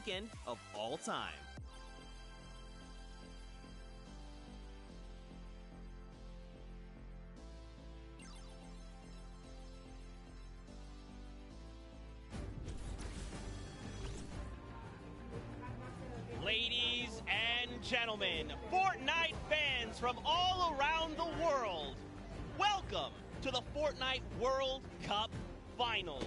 weekend of all time. Ladies and gentlemen, Fortnite fans from all around the world, welcome to the Fortnite World Cup Finals.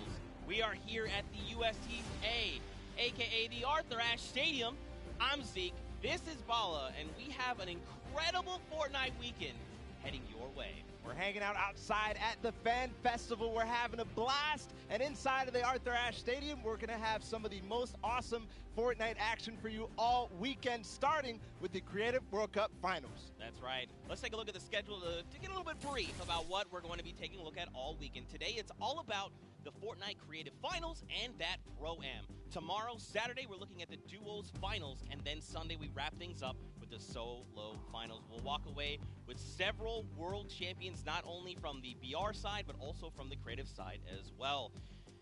We are here at the USTA, aka the Arthur Ashe Stadium. I'm Zeke, this is Bala, and we have an incredible Fortnite weekend heading your way. We're hanging out outside at the Fan Festival. We're having a blast. And inside of the Arthur Ashe Stadium, we're going to have some of the most awesome Fortnite action for you all weekend, starting with the Creative World Cup Finals. That's right. Let's take a look at the schedule to get a little bit brief about what we're going to be taking a look at all weekend. Today, it's all about the Fortnite Creative Finals and that Pro-Am. Tomorrow, Saturday, we're looking at the Duos Finals, and then Sunday we wrap things up with the Solo Finals. We'll walk away with several world champions, not only from the BR side, but also from the creative side as well.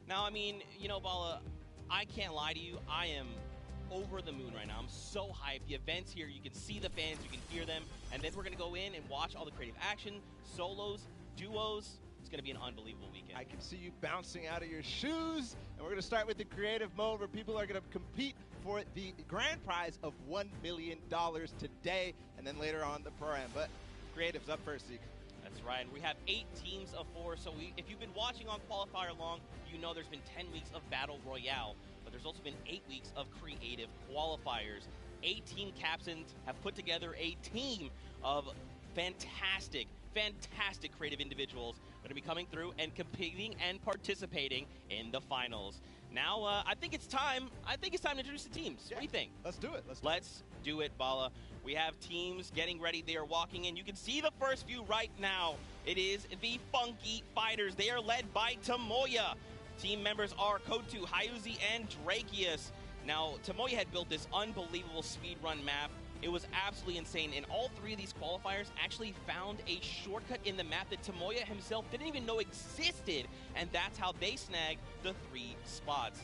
Now, I mean, you know, Bala, I can't lie to you. I am over the moon right now. I'm so hyped. The event's here. You can see the fans. You can hear them. And then we're going to go in and watch all the creative action, solos, duos. It's going to be an unbelievable weekend. I can see you bouncing out of your shoes. And we're going to start with the creative mode, where people are going to compete for the grand prize of $1 million today, and then later on the Pro-Am. But creative's up first, Zeke. That's right. We have 8 teams of 4. So if you've been watching on Qualifier long, you know there's been 10 weeks of Battle Royale. But there's also been 8 weeks of creative qualifiers. 18 captains have put together a team of fantastic creative individuals that are going to be coming through and competing and participating in the finals. Now, I think it's time to introduce the teams. Yeah. What do you think? Let's do it. Let's do it, Bala. We have teams getting ready. They are walking in. You can see the first view right now. It is the Funky Fighters. They are led by Tomoya. Team members are Kotu, Hyuzi, and Drakius. Now, Tomoya had built this unbelievable speedrun map. It was absolutely insane, and all 3 of these qualifiers actually found a shortcut in the map that Tomoya himself didn't even know existed, and that's how they snagged the 3 spots.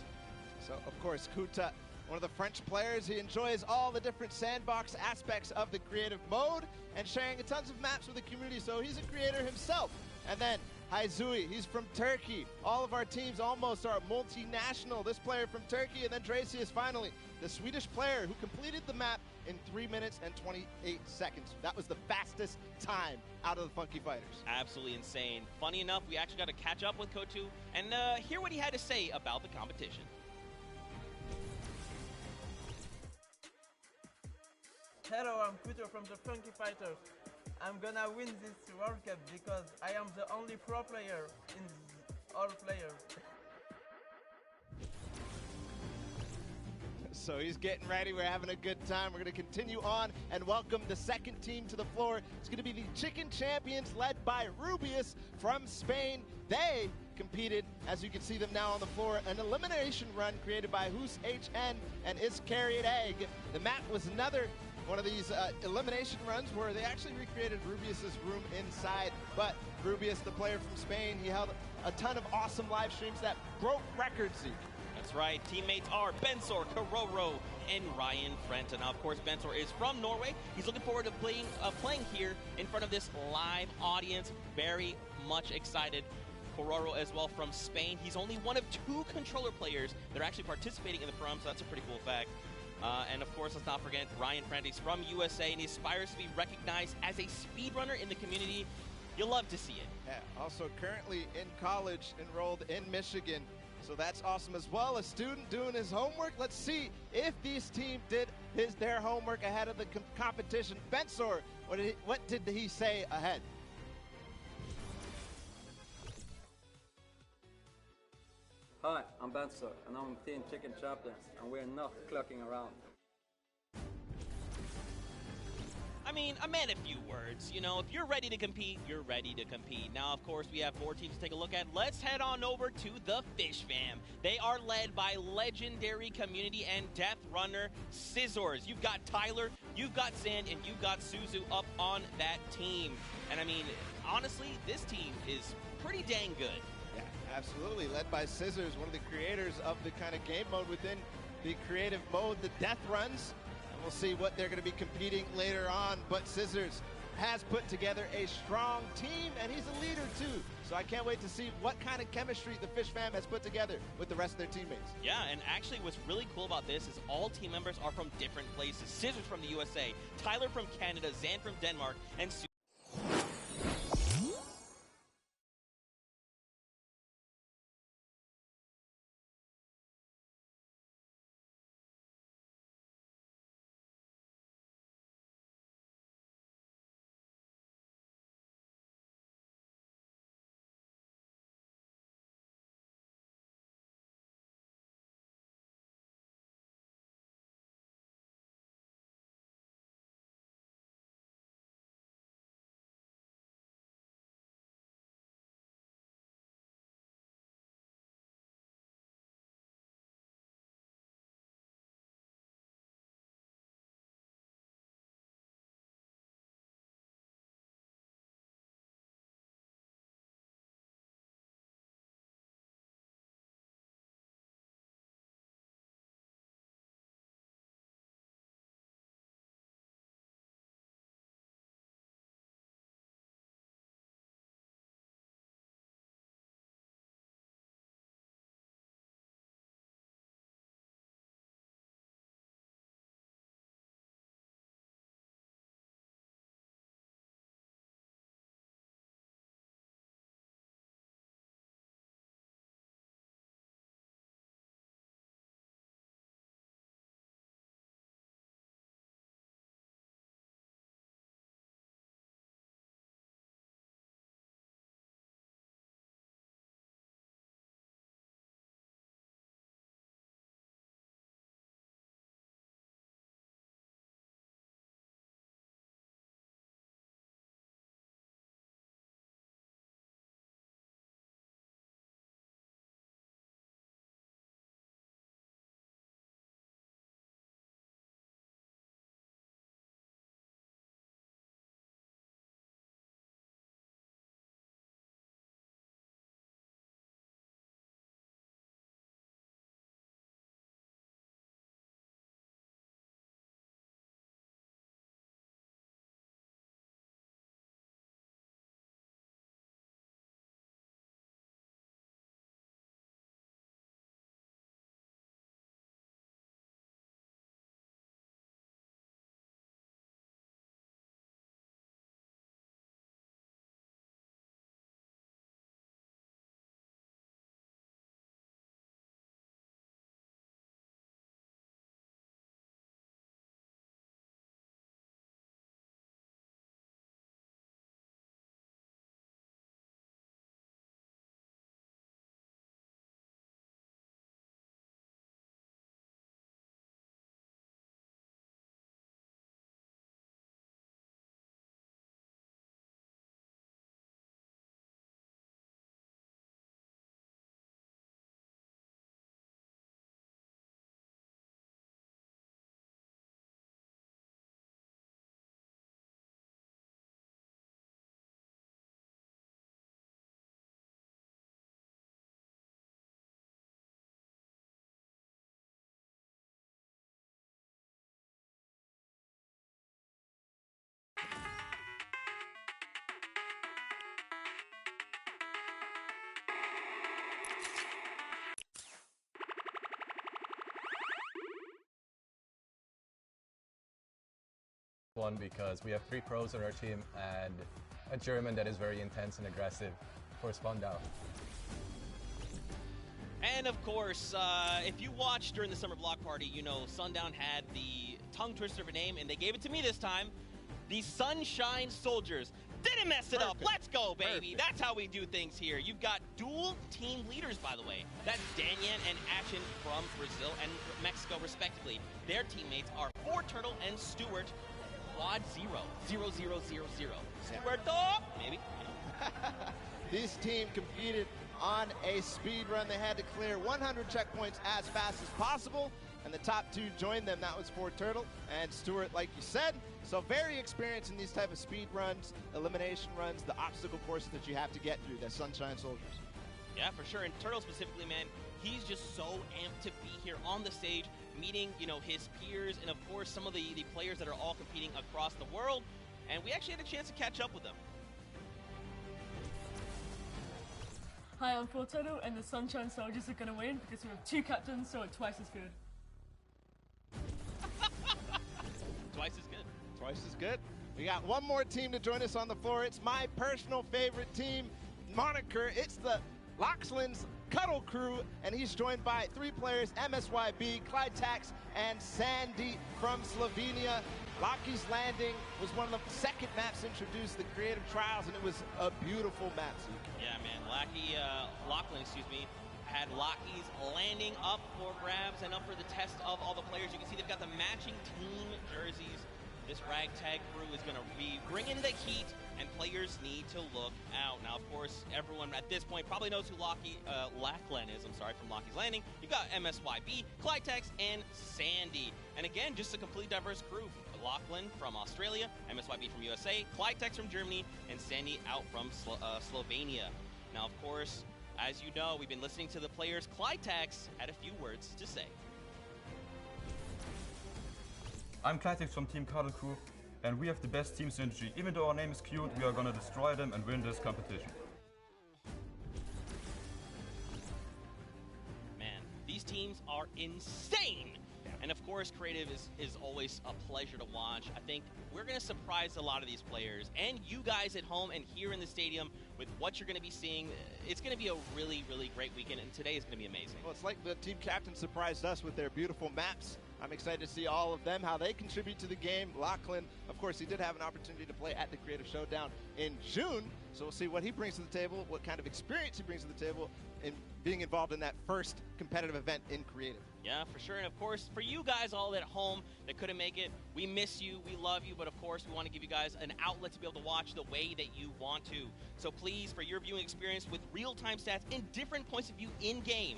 So, of course, Kuta, one of the French players, he enjoys all the different sandbox aspects of the creative mode and sharing tons of maps with the community, so he's a creator himself. And then Hyuzi, he's from Turkey. All of our teams almost are multinational. This player from Turkey, and then Dracius finally, the Swedish player who completed the map in 3 minutes and 28 seconds. That was the fastest time out of the Funky Fighters. Absolutely insane. Funny enough, we actually got to catch up with Kotu and hear what he had to say about the competition. Hello, I'm Kuto from the Funky Fighters. I'm gonna win this World Cup because I am the only pro player in all players. So he's getting ready. We're having a good time. We're going to continue on and welcome the second team to the floor. It's going to be the Chicken Champions, led by Rubius from Spain. They competed, as you can see them now on the floor, an elimination run created by Hoos HN and Is Carried Egg. The map was another one of these elimination runs where they actually recreated Rubius's room inside. But Rubius, the player from Spain, he held a ton of awesome live streams that broke records, Zeke. That's right. Teammates are Bensor, Karoro, and Ryan Frenta. Now, of course, Bensor is from Norway. He's looking forward to playing here in front of this live audience. Very much excited. Karoro as well from Spain. He's only one of 2 controller players that are actually participating in the Pro-Am, so that's a pretty cool fact. And of course, let's not forget Ryan Frenta. He's from USA, and he aspires to be recognized as a speedrunner in the community. You'll love to see it. Yeah, also currently in college, enrolled in Michigan. So that's awesome as well. A student doing his homework. Let's see if this team did their homework ahead of the competition. Bensor, what did he say ahead? Hi, I'm Bensor, and I'm Team Chicken Champions, and we're not clocking around. I mean, a man of few words. You know, if you're ready to compete, you're ready to compete. Now, of course, we have more teams to take a look at. Let's head on over to the Fish Fam. They are led by legendary community and death runner Scissors. You've got Tyler, you've got Sand, and you've got Suzu up on that team. And I mean, honestly, this team is pretty dang good. Yeah, absolutely. Led by Scissors, one of the creators of the kind of game mode within the creative mode, the death runs. And we'll see what they're going to be competing later on. But Scissors has put together a strong team, and he's a leader too. So I can't wait to see what kind of chemistry the Fish fam has put together with the rest of their teammates. Yeah, and actually what's really cool about this is all team members are from different places. Scissors from the USA, Tyler from Canada, Zan from Denmark, and One, because we have 3 pros on our team and a German that is very intense and aggressive for Spandau. And of course, if you watched during the summer block party, you know Sundown had the tongue twister of a name, and they gave it to me this time. The Sunshine Soldiers. Didn't mess it up. Let's go, baby. That's how we do things here. You've got dual team leaders, by the way. That's Danyan and Ashen from Brazil and Mexico, respectively. Their teammates are Turtle and Stewart. Quad 0. 0-0-0-0. Stuarto, maybe. This team competed on a speed run. They had to clear 100 checkpoints as fast as possible, and the top 2 joined them. That was Turtle and Stewart, like you said. So very experienced in these type of speed runs, elimination runs, the obstacle courses that you have to get through, the Sunshine Soldiers. Yeah, for sure. And Turtle specifically, man, he's just so amped to be here on the stage, meeting, you know, his peers, and of course some of the players that are all competing across the world. And we actually had a chance to catch up with them. Hi, I'm Fortuno, and the Sunshine Soldiers are going to win because we have 2 captains, so it's twice as good. Twice as good. Twice as good. We got one more team to join us on the floor. It's my personal favorite team moniker. It's the Loxland's Cuddle Crew, and he's joined by 3 players, MSYB, Clyde Tax, and Sandy from Slovenia. Lockie's Landing was one of the second maps introduced, the creative trials, and it was a beautiful map, Zeke. Yeah, man. Lachlan, had Lockie's Landing up for grabs and up for the test of all the players. You can see they've got the matching team jerseys. This ragtag crew is going to be bringing the heat, and players need to look out. Now, of course, everyone at this point probably knows who Lachlan is. I'm sorry, from Lockie's Landing. You've got MSYB, Clytex, and Sandy. And again, just a complete diverse crew. Lachlan from Australia, MSYB from USA, Clytex from Germany, and Sandy out from Slovenia. Now, of course, as you know, we've been listening to the players. Clytex had a few words to say. I'm Clytex from Team Cuddle Crew, and we have the best team synergy. Even though our name is cute, we are gonna destroy them and win this competition. Man, these teams are insane! And of course, creative is always a pleasure to watch. I think we're going to surprise a lot of these players and you guys at home and here in the stadium with what you're going to be seeing. It's going to be a really, really great weekend, and today is going to be amazing. Well, it's like the team captain surprised us with their beautiful maps. I'm excited to see all of them, how they contribute to the game. Lachlan, of course, he did have an opportunity to play at the Creative Showdown in June, so we'll see what he brings to the table, what kind of experience he brings to the table in being involved in that first competitive event in Creative. Yeah, for sure. And of course, for you guys all at home that couldn't make it, we miss you, we love you, but of course, we want to give you guys an outlet to be able to watch the way that you want to. So please, for your viewing experience with real-time stats and different points of view in-game,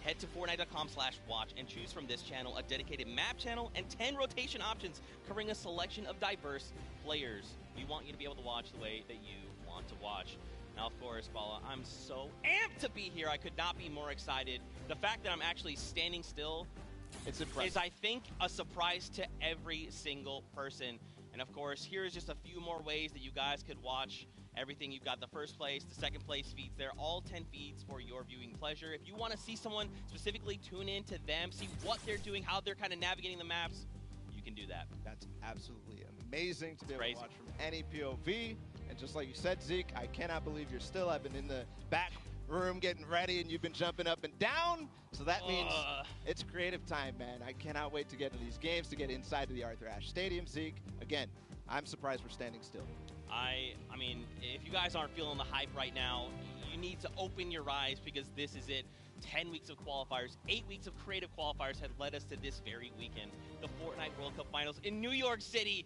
head to Fortnite.com/watch and choose from this channel a dedicated map channel and 10 rotation options covering a selection of diverse players. We want you to be able to watch the way that you want to watch. Now, of course, Bala, I'm so amped to be here. I could not be more excited. The fact that I'm actually standing still it's impressive. is, I think, a surprise to every single person. And of course, here's just a few more ways that you guys could watch everything. You've got the first place, the second place feeds there, all 10 feeds for your viewing pleasure. If you want to see someone specifically, tune in to them, see what they're doing, how they're kind of navigating the maps, you can do that. That's absolutely amazing to be able Crazy. to watch from any POV. And just like you said, Zeke, I cannot believe you're still. I've been in the back room getting ready, and you've been jumping up and down. So that means it's creative time, man. I cannot wait to get to these games, to get inside to the Arthur Ashe Stadium, Zeke. Again, I'm surprised we're standing still. I mean, if you guys aren't feeling the hype right now, you need to open your eyes because this is it. 10 weeks of qualifiers, 8 weeks of creative qualifiers have led us to this very weekend. The Fortnite World Cup Finals in New York City.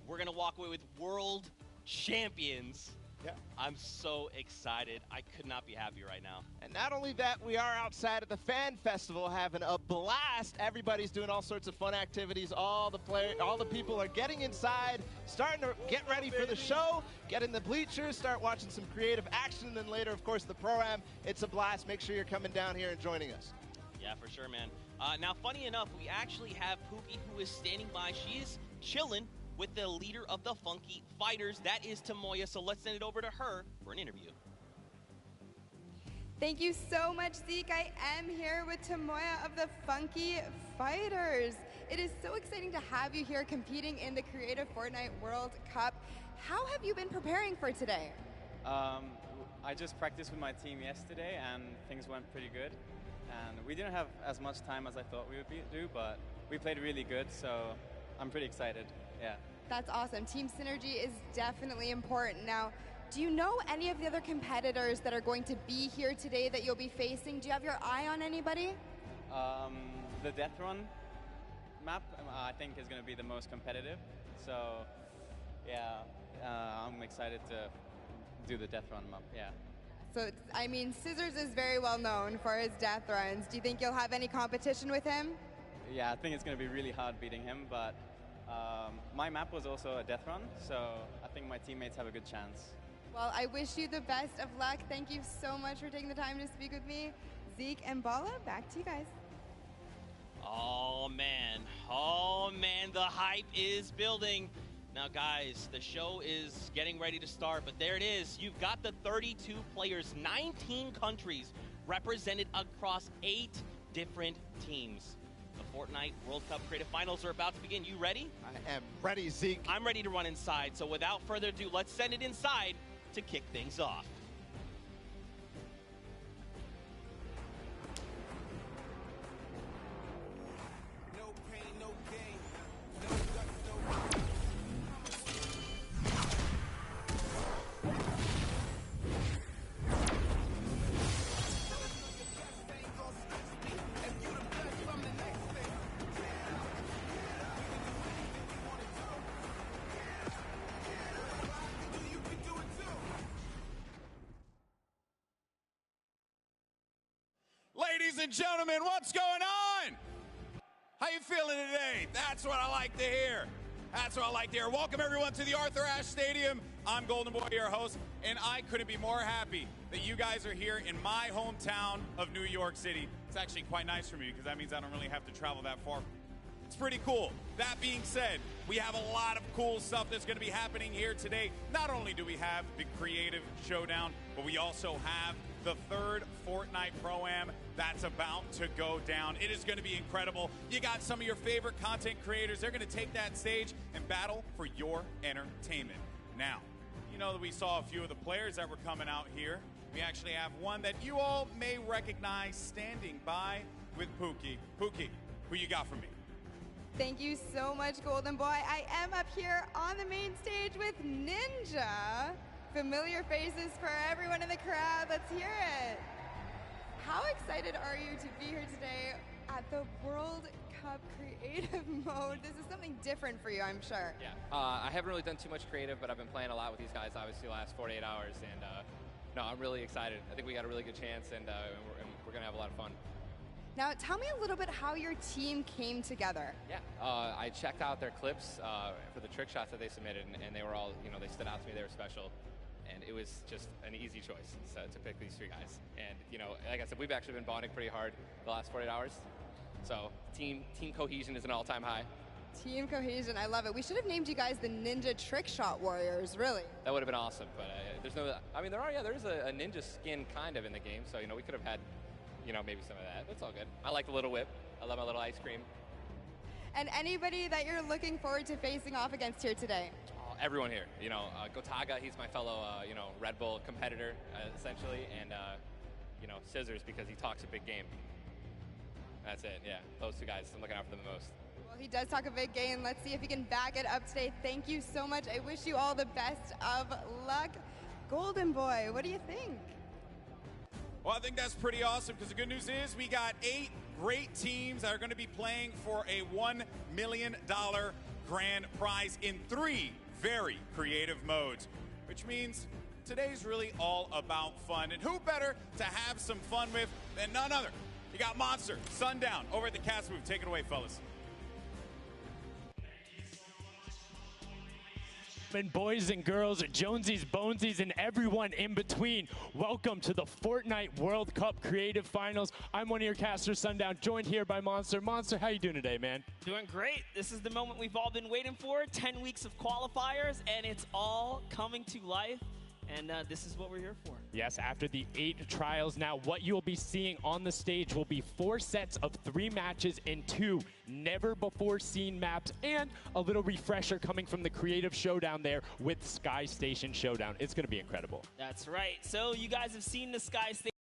We're going to walk away with world champions. Yeah. I'm so excited. I could not be happier right now. And not only that, we are outside at the Fan Festival having a blast. Everybody's doing all sorts of fun activities. All the people are getting inside, starting to get ready for the show, get in the bleachers, start watching some creative action, and then later, of course, the Pro-Am. It's a blast. Make sure you're coming down here and joining us. Yeah, for sure, man. Now, funny enough, we actually have Pookie, who is standing by. She is chilling with the leader of the Funky Fighters. That is Tamoya, so let's send it over to her for an interview. Thank you so much, Zeke. I am here with Tamoya of the Funky Fighters. It is so exciting to have you here competing in the Creative Fortnite World Cup. How have you been preparing for today? I just practiced with my team yesterday and things went pretty good. And we didn't have as much time as I thought we would do, but we played really good, so I'm pretty excited. Yeah. That's awesome. Team synergy is definitely important. Now, do you know any of the other competitors that are going to be here today that you'll be facing? Do you have your eye on anybody? The Death Run map, I think, is going to be the most competitive. So, yeah, I'm excited to do the Death Run map, yeah. So, I mean, Scissors is very well known for his death runs. Do you think you'll have any competition with him? Yeah, I think it's going to be really hard beating him, but my map was also a death run, so I think my teammates have a good chance. Well, I wish you the best of luck. Thank you so much for taking the time to speak with me. Zeke and Bala, back to you guys. Oh man, the hype is building. Now guys, the show is getting ready to start, but there it is. You've got the 32 players, 19 countries represented across 8 different teams. The Fortnite World Cup Creative Finals are about to begin. You ready? I am ready, Zeke. I'm ready to run inside, so without further ado, let's send it inside to kick things off. Ladies and gentlemen, what's going on? How you feeling today? That's what I like to hear. That's what I like to hear. Welcome everyone to the Arthur Ashe Stadium. I'm Golden Boy, your host, and I couldn't be more happy that you guys are here in my hometown of New York City. It's actually quite nice for me because that means I don't really have to travel that far. It's pretty cool. That being said, we have a lot of cool stuff that's going to be happening here today. Not only do we have the Creative Showdown, but we also have the third Fortnite Pro-Am that's about to go down. It is going to be incredible. You got some of your favorite content creators. They're going to take that stage and battle for your entertainment. Now, you know that we saw a few of the players that were coming out here. We actually have one that you all may recognize standing by with Pookie. Pookie, who you got for me? Thank you so much, Golden Boy. I am up here on the main stage with Ninja. Familiar faces for everyone in the crowd. Let's hear it. How excited are you to be here today at the World Cup Creative Mode? This is something different for you, I'm sure. Yeah, I haven't really done too much creative, but I've been playing a lot with these guys, obviously, the last 48 hours, and no, I'm really excited. I think we got a really good chance, and we're going to have a lot of fun. Now, tell me a little bit how your team came together. Yeah, I checked out their clips for the trick shots that they submitted, and they were all, they stood out to me, they were special. And it was just an easy choice to pick these 3 guys. And, like I said, we've actually been bonding pretty hard the last 48 hours. So team cohesion is an all-time high. Team cohesion, I love it. We should have named you guys the Ninja Trick Shot Warriors, really. That would have been awesome, but there's no, I mean, there's a ninja skin kind of in the game, so, we could have had, maybe some of that. It's all good. I like the little whip. I love my little ice cream. And anybody that you're looking forward to facing off against here today? Everyone here, Gotaga, he's my fellow, Red Bull competitor, essentially, and, Scissors because he talks a big game. That's it, yeah. Those 2 guys, I'm looking out for them the most. Well, he does talk a big game. Let's see if he can back it up today. Thank you so much. I wish you all the best of luck. Golden Boy, what do you think? Well, I think that's pretty awesome because the good news is we got 8 great teams that are going to be playing for a $1 million grand prize in 3 very creative modes, which means today's really all about fun. And who better to have some fun with than none other? You got Monster, Sundown, over at the cast booth. Take it away, fellas. And boys and girls, Jonesies, Bonesies, and everyone in between, welcome to the Fortnite World Cup Creative Finals. I'm one of your casters, Sundown, joined here by Monster. Monster, how you doing today, man? Doing great. This is the moment we've all been waiting for, 10 weeks of qualifiers, and it's all coming to life. And this is what we're here for. Yes, after the 8 trials now, what you'll be seeing on the stage will be 4 sets of 3 matches in 2 never-before-seen maps, and a little refresher coming from the Creative Showdown there with Sky Station Showdown. It's going to be incredible. That's right. So you guys have seen the Sky Station.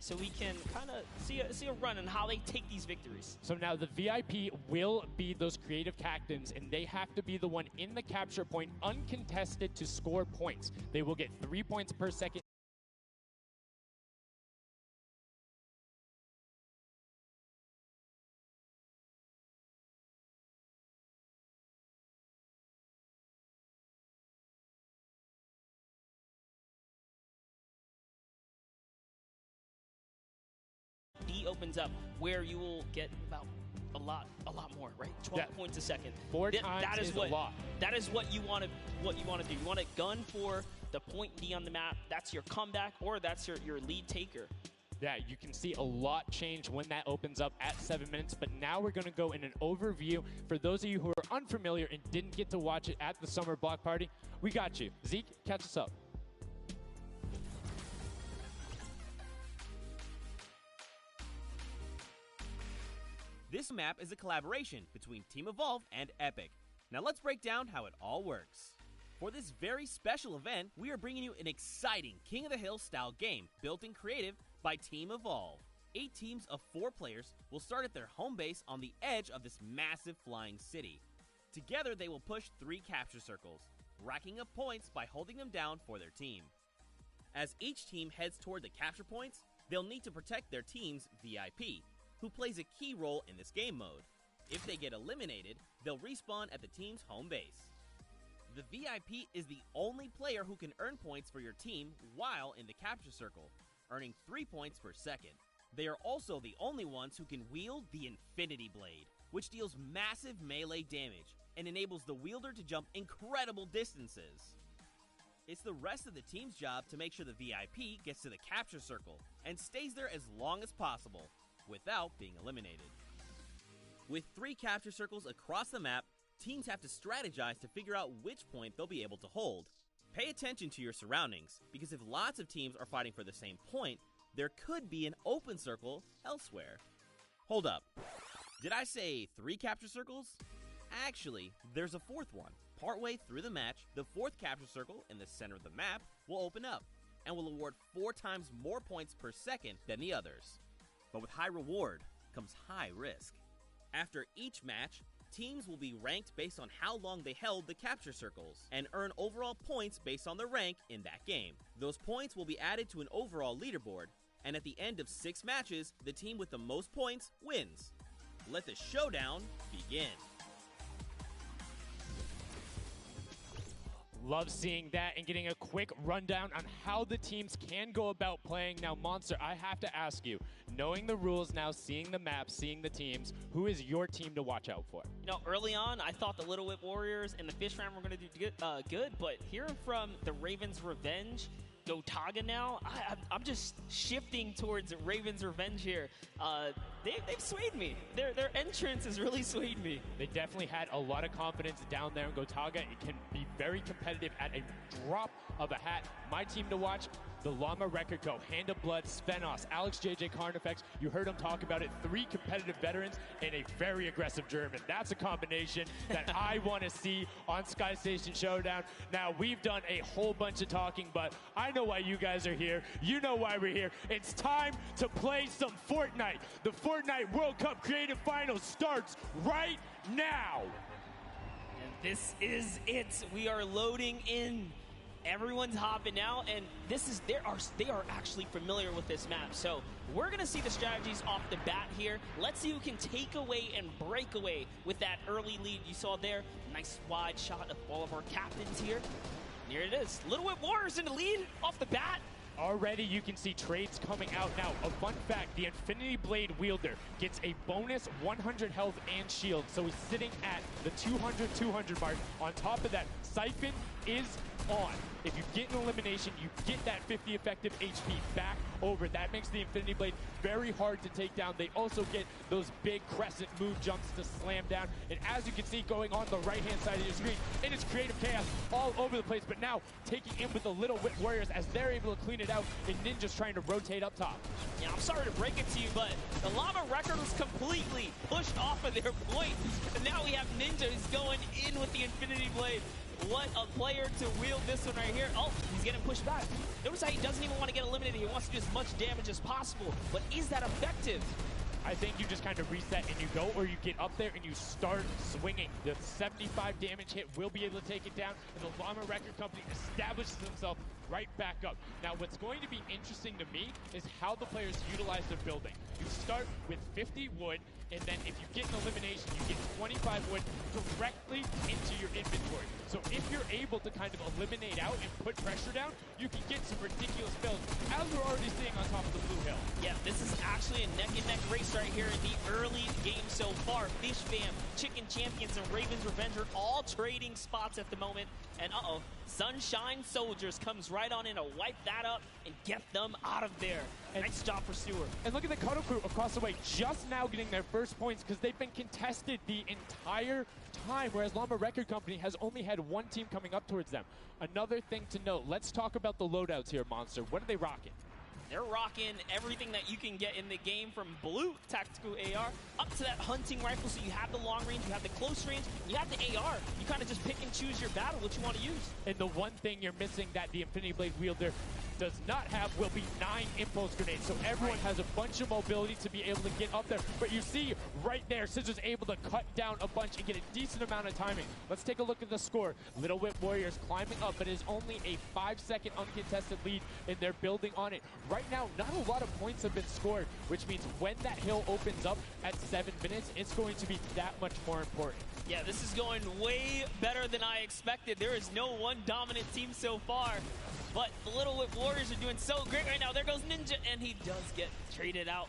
so we can kind of see a run on how they take these victories. So now the VIP will be those creative captains, and they have to be the one in the capture point uncontested to score points. They will get 3 points per second. D opens up where you will get about a lot more, right? 12 points a second. Four times that is is what, a lot. That is what you want to do. You want to gun for the point D on the map. That's your comeback, or that's your lead taker. Yeah, you can see a lot change when that opens up at 7 minutes, but now we're going to go in an overview. For those of you who are unfamiliar and didn't get to watch it at the summer block party, we got you. Zeke, catch us up. This map is a collaboration between Team Evolve and Epic. Now let's break down how it all works. For this very special event, we are bringing you an exciting King of the Hill style game built in creative by Team Evolve. 8 teams of 4 players will start at their home base on the edge of this massive flying city. Together they will push 3 capture circles, racking up points by holding them down for their team. As each team heads toward the capture points, they'll need to protect their team's VIP, who plays a key role in this game mode. If they get eliminated, they'll respawn at the team's home base. The VIP is the only player who can earn points for your team while in the capture circle, earning 3 points per second. They are also the only ones who can wield the Infinity Blade, which deals massive melee damage and enables the wielder to jump incredible distances. It's the rest of the team's job to make sure the VIP gets to the capture circle and stays there as long as possible, without being eliminated. With 3 capture circles across the map, teams have to strategize to figure out which point they'll be able to hold. Pay attention to your surroundings, because if lots of teams are fighting for the same point, there could be an open circle elsewhere. Hold up. Did I say 3 capture circles? Actually, there's a 4th one. Partway through the match, the 4th capture circle in the center of the map will open up and will award 4 times more points per second than the others. But with high reward comes high risk. After each match, teams will be ranked based on how long they held the capture circles and earn overall points based on their rank in that game. Those points will be added to an overall leaderboard, and at the end of 6 matches, the team with the most points wins. Let the showdown begin. Love seeing that and getting a quick rundown on how the teams can go about playing. Now, Monster, I have to ask you, knowing the rules now, seeing the map, seeing the teams, who is your team to watch out for? You know, early on, I thought the Little Whip Warriors and the Fish Ram were going to do good, but hearing from the Ravens Revenge, Gotaga now, I'm just shifting towards Ravens Revenge here. They've swayed me. Their entrance has really swayed me. They definitely had a lot of confidence down there in Gotaga. It can be very competitive at a drop of a hat. My team to watch, the Llama Record Co, Hand of Blood, Svenos, Alex JJ Carnifex. You heard him talk about it. 3 competitive veterans and a very aggressive German. That's a combination that I want to see on Sky Station Showdown. Now, we've done a whole bunch of talking, but I know why you guys are here. You know why we're here. It's time to play some Fortnite. The Fortnite World Cup Creative Finals starts right now. And this is it. We are loading in. Everyone's hopping out, and they are actually familiar with this map. So we're gonna see the strategies off the bat here. Let's see who can take away and break away with that early lead you saw there. Nice wide shot of all of our captains here. And here it is. Little Whip Warriors in the lead off the bat. Already you can see trades coming out now. A fun fact, the Infinity Blade wielder gets a bonus 100 health and shield, so he's sitting at the 200 mark. On top of that, Siphon is on. If you get an elimination, you get that 50 effective HP back over. That makes the Infinity Blade very hard to take down. They also get those big crescent move jumps to slam down. And as you can see going on the right-hand side of your screen, it is creative chaos all over the place. But now taking in with the Little Whip Warriors as they're able to clean it out, and Ninja's trying to rotate up top. Yeah, I'm sorry to break it to you, but the Llama Record was completely pushed off of their point. And now we have Ninja who's going in with the Infinity Blade. What a player to wield this one right here. Oh, he's getting pushed back. Notice how he doesn't even want to get eliminated. He wants to do as much damage as possible. But is that effective? I think you just kind of reset and you go, or you get up there and you start swinging. The 75 damage hit will be able to take it down, and the Llama Record Company establishes himself right back up. Now, what's going to be interesting to me is how the players utilize their building. You start with 50 wood, and then if you get an elimination, you get 25 wood directly into your inventory. So if you're able to kind of eliminate out and put pressure down, you can get some ridiculous builds, as we're already seeing on top of the Blue Hill. Yeah, this is actually a neck-and-neck race right here in the early game so far. Fish Fam, Chicken Champions, and Raven's Revenge are all trading spots at the moment. And Sunshine Soldiers comes right on in to wipe that up and get them out of there. And nice job for Stewart. And look at the Cuddle Crew across the way, just now getting their first points because they've been contested the entire time, whereas Llama Record Company has only had one team coming up towards them. Another thing to note, let's talk about the loadouts here, Monster. What are they rocking? They're rocking everything that you can get in the game, from blue tactical AR up to that hunting rifle. So you have the long range, you have the close range, you have the AR. You kind of just pick and choose your battle, what you want to use. And the one thing you're missing that the Infinity Blade wielder does not have will be 9 impulse grenades. So everyone has a bunch of mobility to be able to get up there. But you see right there, Scissors able to cut down a bunch and get a decent amount of timing. Let's take a look at the score. Little Whip Warriors climbing up, but it is only a 5-second uncontested lead, and they're building on it. Right now, not a lot of points have been scored, which means when that hill opens up at 7 minutes, it's going to be that much more important. Yeah, this is going way better than I expected. There is no one dominant team so far. But the Little Whip Warriors are doing so great right now. There goes Ninja, and he does get traded out.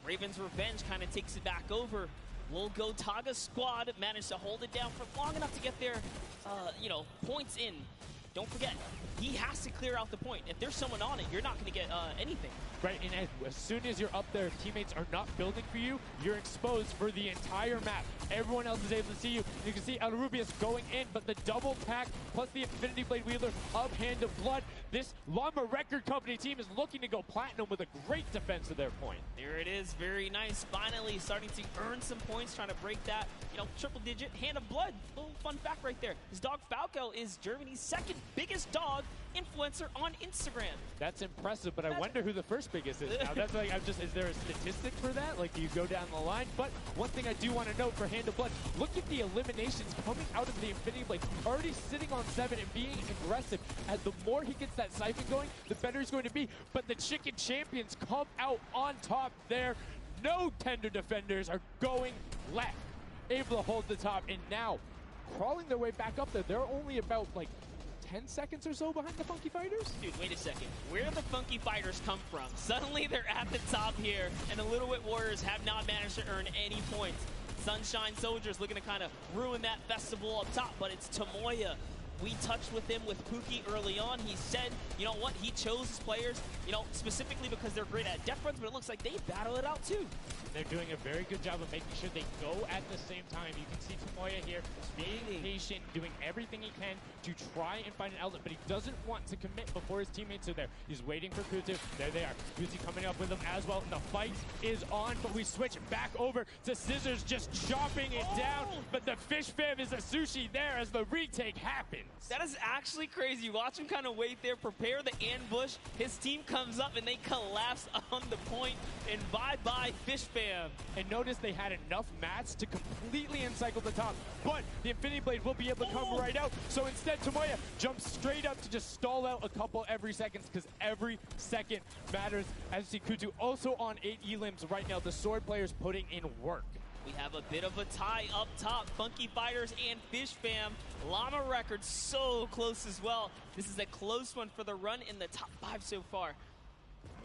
Raven's Revenge kind of takes it back over. We'll go Taga squad, managed to hold it down for long enough to get their, points in. Don't forget, he has to clear out the point. If there's someone on it, you're not going to get anything. Right, and as soon as you're up there, teammates are not building for you, you're exposed for the entire map. Everyone else is able to see you. You can see Rubius going in, but the double pack plus the Infinity Blade wielder of Hand of Blood. This Llama Record Company team is looking to go platinum with a great defense of their point. There it is, very nice. Finally starting to earn some points, trying to break that, triple digit Hand of Blood. Little fun fact right there. His dog Falco is Germany's second biggest dog influencer on Instagram. That's impressive, but I wonder who the first biggest is now. That's like, is there a statistic for that? Like, do you go down the line? But one thing I do want to note for Hand of Blood, look at the eliminations coming out of the Infinity Blade. Already sitting on 7 and being aggressive. And the more he gets that siphon going, the better he's going to be. But the Chicken Champions come out on top there. No tender defenders are going left. Able to hold the top, and now crawling their way back up there. They're only about, 10 seconds or so behind the Funky Fighters? Dude, wait a second. Where do the Funky Fighters come from? Suddenly they're at the top here, and the Little Whip Warriors have not managed to earn any points. Sunshine Soldiers looking to kind of ruin that festival up top, but it's Tomoya. We touched with him with Pookie early on. He said, you know what, he chose his players, specifically because they're great at death runs, but it looks like they battle it out too. They're doing a very good job of making sure they go at the same time. You can see Tomoya here being patient, doing everything he can to try and find an outlet, but he doesn't want to commit before his teammates are there. He's waiting for Kutu. There they are. Kutu coming up with them as well. The fight is on, but we switch back over to Scissors just chopping it down, but the Fish Fam is a sushi there as the retake happens. That is actually crazy. Watch him kind of wait there, prepare the ambush. His team comes up and they collapse on the point, and bye-bye Fish Fam. And notice they had enough mats to completely encircle the top, but the Infinity Blade will be able to come right out. So instead, Tomoya jumps straight up to just stall out a couple every seconds, because every second matters. As you see Kutu also on 8 elims right now. The sword players putting in work. We have a bit of a tie up top. Funky Fighters and Fish Fam. Llama Records so close as well. This is a close one for the run in the top 5 so far.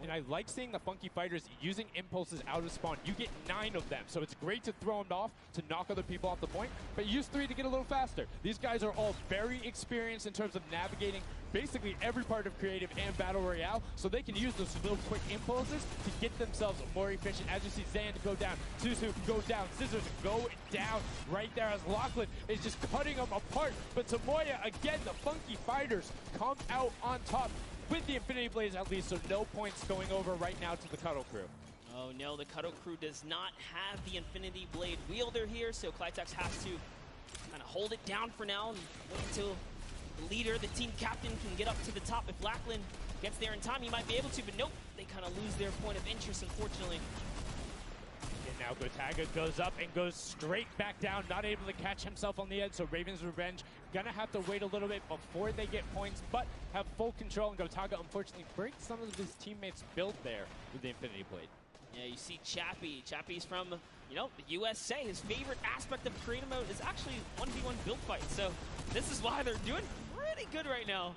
And I like seeing the Funky Fighters using impulses out of spawn. You get 9 of them, so it's great to throw them off to knock other people off the point, but use 3 to get a little faster. These guys are all very experienced in terms of navigating basically every part of creative and battle royale, so they can use those little quick impulses to get themselves more efficient. As you see Zan go down, Suzu go down, Scissors go down right there as Lachlan is just cutting them apart. But Tomoya, again, the Funky Fighters come out on top with the Infinity Blades at least, so no points going over right now to the Cuddle Crew. Oh no, the Cuddle Crew does not have the Infinity Blade wielder here, so Clitex has to kind of hold it down for now and wait until the leader, the team captain, can get up to the top. If Lackland gets there in time, he might be able to, but nope, they kind of lose their point of interest, unfortunately. And now Gotaga goes up and goes straight back down, not able to catch himself on the edge, so Raven's Revenge gonna have to wait a little bit before they get points, but have full control, and Gotaga unfortunately breaks some of his teammates' build there with the Infinity Blade. Yeah, you see Chappie. Chappie's from, you know, the USA. His favorite aspect of creative mode is actually 1v1 build fights, so this is why they're doing pretty good right now.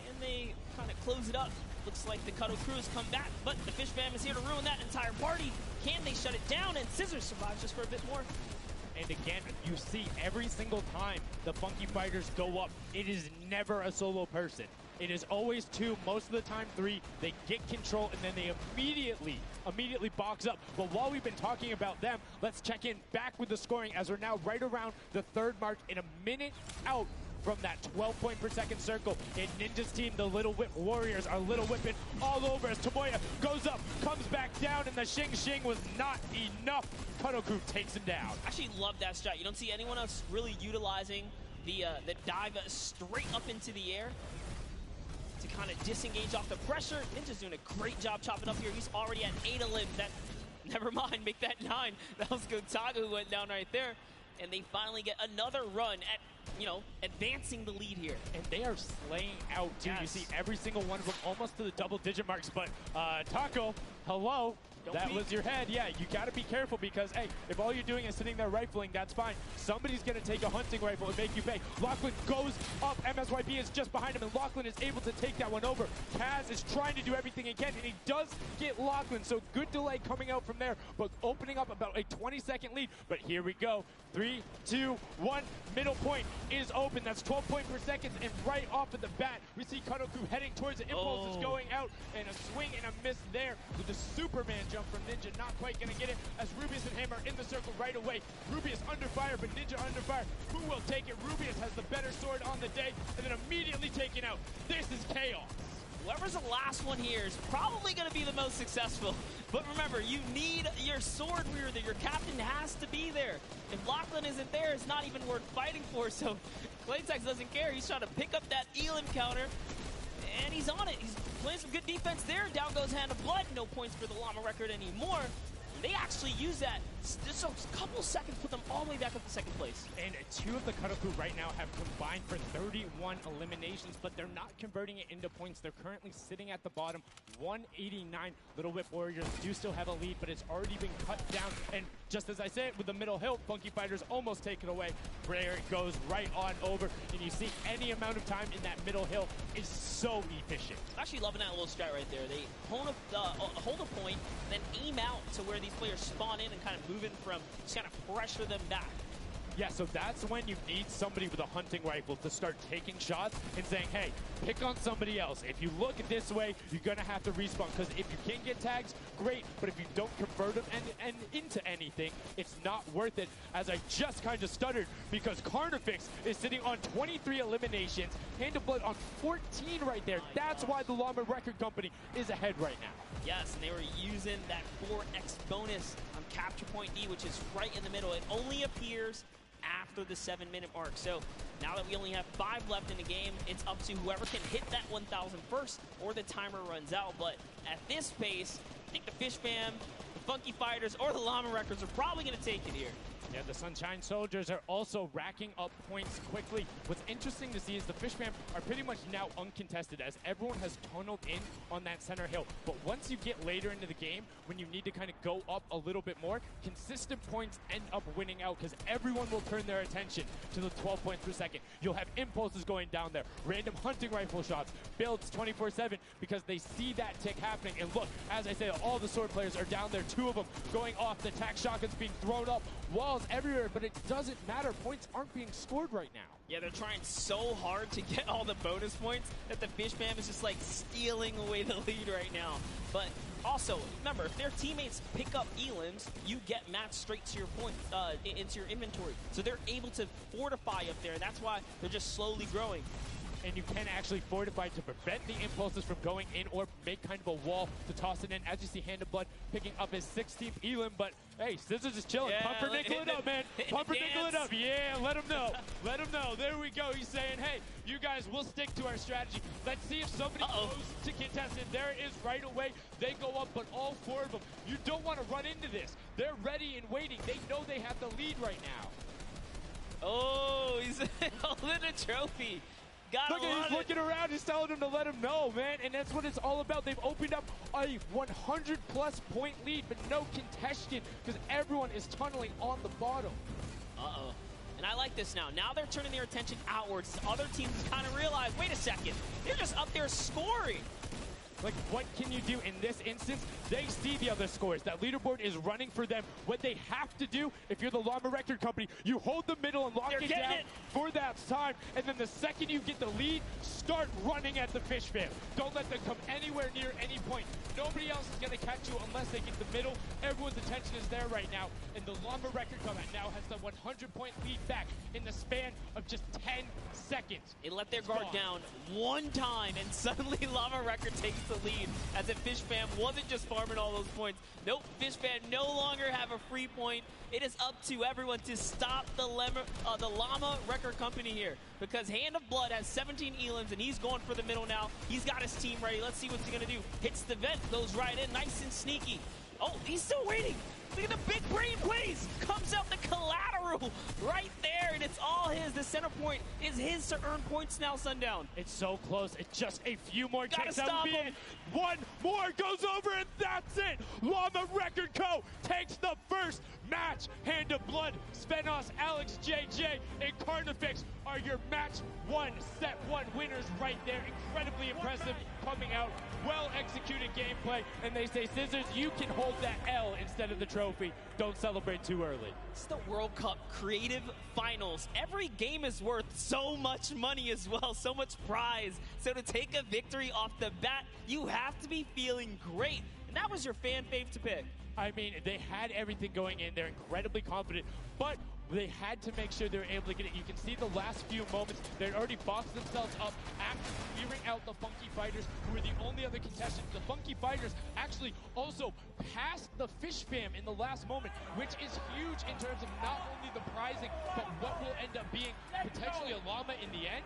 And they kind of close it up. Looks like the Cuddle Crews come back, but the Fish Fam is here to ruin that entire party. Can they shut it down? And Scissors survives just for a bit more. And again, you see every single time the Funky Fighters go up, it is never a solo person. It is always two, most of the time three. They get control and then they immediately box up. But while we've been talking about them, let's check in back with the scoring as we're now right around the third mark in a minute out from that 12 point per second circle. And Ninja's team, the Little Whip Warriors, are Little Whipping all over as Tomoya goes up, comes back down, and the Shing was not enough. Cuddle Crew takes him down. I actually love that strat. You don't see anyone else really utilizing the dive straight up into the air to kind of disengage off the pressure. Ninja's doing a great job chopping up here. He's already at 8 a limb. Never mind, make that 9. That was Gotaga who went down right there. And they finally get another run at, you know, advancing the lead here. And they are slaying out, too. Yes. You see every single one of them almost to the double-digit marks. But, Taco, hello. That was your head. Yeah, you got to be careful because, hey, if all you're doing is sitting there rifling, that's fine. Somebody's going to take a hunting rifle and make you pay. Lachlan goes up. MSYP is just behind him, and Lachlan is able to take that one over. Kaz is trying to do everything he can, and he does get Lachlan. So good delay coming out from there, but opening up about a 20-second lead. But here we go. 3, 2, 1. Middle point is open. That's 12 point per second, and right off of the bat, we see Cuddle Crew heading towards it. Impulse is going out, and a swing and a miss there with the Superman jump from Ninja. Not quite going to get it as Rubius and Hammer in the circle right away. Rubius under fire, but Ninja under fire. Who will take it? Rubius has the better sword on the day, and then immediately taken out. This is chaos. Whoever's the last one here is probably going to be the most successful. But remember, you need your sword wielder. Your captain has to be there. If Lachlan isn't there, it's not even worth fighting for. So Claytex doesn't care. He's trying to pick up that Elim counter. And he's on it. He's playing some good defense there. Down goes Hand of Blood. No points for the Llama record anymore. They actually use that. Just a couple seconds put them all the way back up to second place. And 2 of the Cuddle Crew right now have combined for 31 eliminations, but they're not converting it into points. They're currently sitting at the bottom, 189. Little Whip Warriors do still have a lead, but it's already been cut down. And just as I said, with the middle hill, Funky Fighters almost taken away. There it goes right on over, and you see any amount of time in that middle hill is so efficient. I'm actually loving that little strat right there. They hold a point, then aim out to where these players spawn in and kind of move in from, just kind of pressure them back. Yeah, so that's when you need somebody with a hunting rifle to start taking shots and saying, hey, pick on somebody else. If you look this way, you're going to have to respawn, because if you can get tags, great, but if you don't convert them and into anything, it's not worth it, as I just kind of stuttered, because Carnifex is sitting on 23 eliminations, Hand of Blood on 14 right there. That's why the Llama Record Company is ahead right now. Yes, and they were using that 4x bonus on Capture Point D, which is right in the middle. It only appears after the 7-minute mark. So now that we only have 5 left in the game, it's up to whoever can hit that 1,000 first or the timer runs out. But at this pace, I think the Fish Fam, the Funky Fighters, or the Llama Records are probably going to take it here. Yeah, the Sunshine Soldiers are also racking up points quickly. What's interesting to see is the Fish Fam are pretty much now uncontested, as everyone has tunneled in on that center hill. But once you get later into the game, when you need to kind of go up a little bit more, consistent points end up winning out, because everyone will turn their attention to the 12 points per second. You'll have impulses going down there, random hunting rifle shots, builds 24/7, because they see that tick happening. And look, as I said, all the sword players are down there, 2 of them going off, the tac shotguns being thrown up, walls everywhere, but it doesn't matter. Points aren't being scored right now. Yeah, they're trying so hard to get all the bonus points that the Fish Fam is just like stealing away the lead right now. But also, remember, if their teammates pick up elims, you get matched straight to your point, into your inventory. So they're able to fortify up there, and that's why they're just slowly growing. and you can actually fortify to prevent the impulses from going in or make kind of a wall to toss it in. As you see, Hand of Blood picking up his 16th elim, but hey, Scissors is chilling. Yeah, Pumpernickel it up, man. Pumpernickel it up. Yeah, let him know. Let him know. There we go. He's saying, hey, you guys will stick to our strategy. Let's see if somebody goes to contest it. There it is right away. They go up, but all 4 of them. You don't want to run into this. They're ready and waiting. They know they have the lead right now. Oh, he's holding a trophy. Look at he's looking around. He's telling them to let him know, man. And that's what it's all about. They've opened up a 100-plus point lead, but no contention because everyone is tunneling on the bottom. Uh-oh. And I like this now. Now they're turning their attention outwards. Other teams kind of realize, wait a second, they're just up there scoring. Like, what can you do in this instance? They see the other scores. That leaderboard is running for them. What they have to do, if you're the Llama Record Company, you hold the middle and lock it down for that time. And then the second you get the lead, start running at the fish fan. Don't let them come anywhere near any point. Nobody else is going to catch you unless they get the middle. Everyone's attention is there right now. And the Llama Record Company now has the 100-point lead back in the span of just 10 seconds. They let their guard down one time, and suddenly Llama Record takes the lead, as if Fish Fam wasn't just farming all those points. Nope, Fish Fam no longer have a free point. It is up to everyone to stop the Llama Record Company here, because Hand of Blood has 17 elims, and he's going for the middle now. He's got his team ready. Let's see what he's going to do. Hits the vent, goes right in, nice and sneaky. Oh, he's still waiting. Look at the big brain plays. Comes out the collateral right there, and it's all his. The center point is his to earn points now, Sundown. It's so close. It's just a few more Gotta takes. stop him. One more goes over, and that's it. Llama Record Co. takes the first match. Hand of Blood, Spenos, Alex JJ, and Carnifex are your match 1, set 1 winners right there. Incredibly impressive coming out. Well-executed gameplay. And they say, Scissors, you can hold that L instead of the trophy. Don't celebrate too early. It's the World Cup Creative Finals. Every game is worth so much money as well, so much prize. So to take a victory off the bat, you have to be feeling great. And that was your fan fave to pick. I mean, they had everything going in. They're incredibly confident, but they had to make sure they were able to get it. You can see the last few moments, they'd already boxed themselves up after clearing out the Funky Fighters, who were the only other contestants. The Funky Fighters actually also passed the Fish Fam in the last moment, which is huge in terms of not only the prizing, but what will end up being potentially a llama in the end.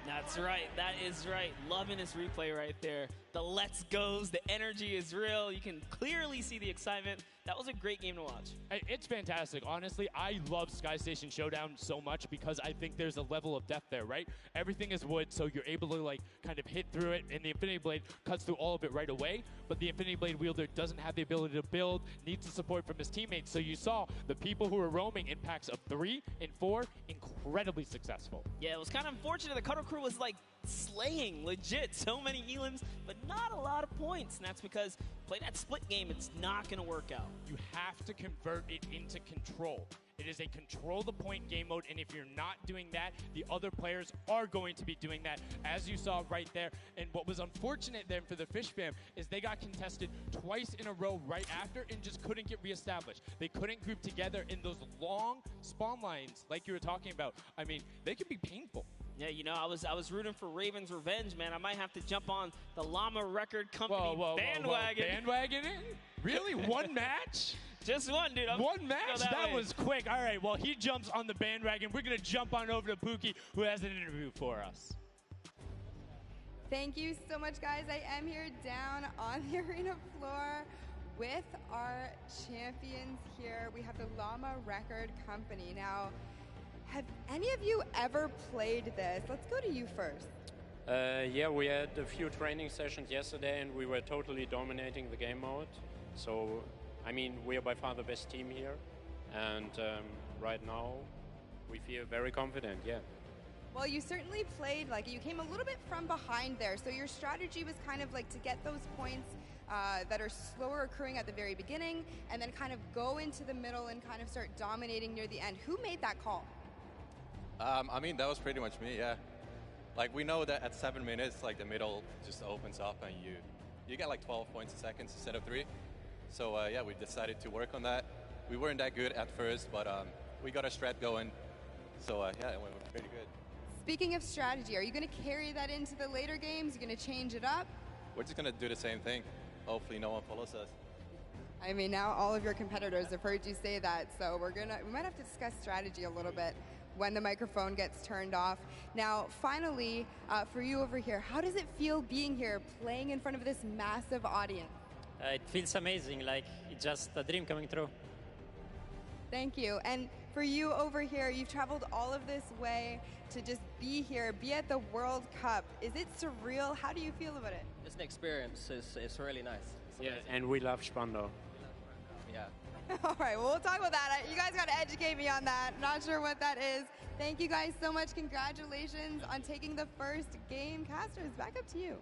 That's right. That is right. Loving this replay right there. The let's goes, the energy is real. You can clearly see the excitement. That was a great game to watch. It's fantastic. Honestly, I love Sky Station Showdown so much because I think there's a level of depth there, right? Everything is wood, so you're able to like kind of hit through it, and the Infinity Blade cuts through all of it right away. But the Infinity Blade wielder doesn't have the ability to build, needs the support from his teammates. So you saw the people who were roaming in packs of 3 and 4, incredibly successful. Yeah, it was kind of unfortunate. The Cutter Crew was like slaying, legit, so many elims, but not a lot of points. And that's because play that split game, it's not going to work out. You have to convert it into control. It is a control the point game mode, and if you're not doing that, the other players are going to be doing that, as you saw right there. And what was unfortunate then for the Fish Fam is they got contested twice in a row right after and just couldn't get reestablished. They couldn't group together in those long spawn lines like you were talking about. I mean, they can be painful. Yeah, you know, I was rooting for Raven's Revenge, man. I might have to jump on the Llama Record Company bandwagon. Bandwagon in? Really? One match? Just one, dude. One match? That was quick. All right, well, he jumps on the bandwagon. We're going to jump on over to Pookie, who has an interview for us. Thank you so much, guys. I am here down on the arena floor with our champions here. We have the Llama Record Company. Now, have any of you ever played this? Let's go to you first. Yeah, we had a few training sessions yesterday, and we were totally dominating the game mode. So, I mean, we are by far the best team here, and right now we feel very confident, yeah. Well, you certainly played, like, you came a little bit from behind there, so your strategy was kind of like to get those points that are slower occurring at the very beginning, and then kind of go into the middle and kind of start dominating near the end. Who made that call? I mean, that was pretty much me, yeah. Like, we know that at 7 minutes, like, the middle just opens up and you get like 12 points a second instead of 3. So, yeah, we decided to work on that. We weren't that good at first, but we got a strat going. So, yeah, it went pretty good. Speaking of strategy, are you going to carry that into the later games? Are you going to change it up? We're just going to do the same thing. Hopefully no one follows us. I mean, now all of your competitors have heard you say that, so we might have to discuss strategy a little bit when the microphone gets turned off. Now, finally, for you over here, how does it feel being here, playing in front of this massive audience? It feels amazing, like it's just a dream coming true. Thank you. And for you over here, you've traveled all of this way to just be here, be at the World Cup. Is it surreal? How do you feel about it? It's an experience. It's really nice. Yeah, and we love Spandau. Yeah. All right, well, we'll talk about that. You guys got to educate me on that. Not sure what that is. Thank you guys so much. Congratulations on taking the first game. Casters, back up to you.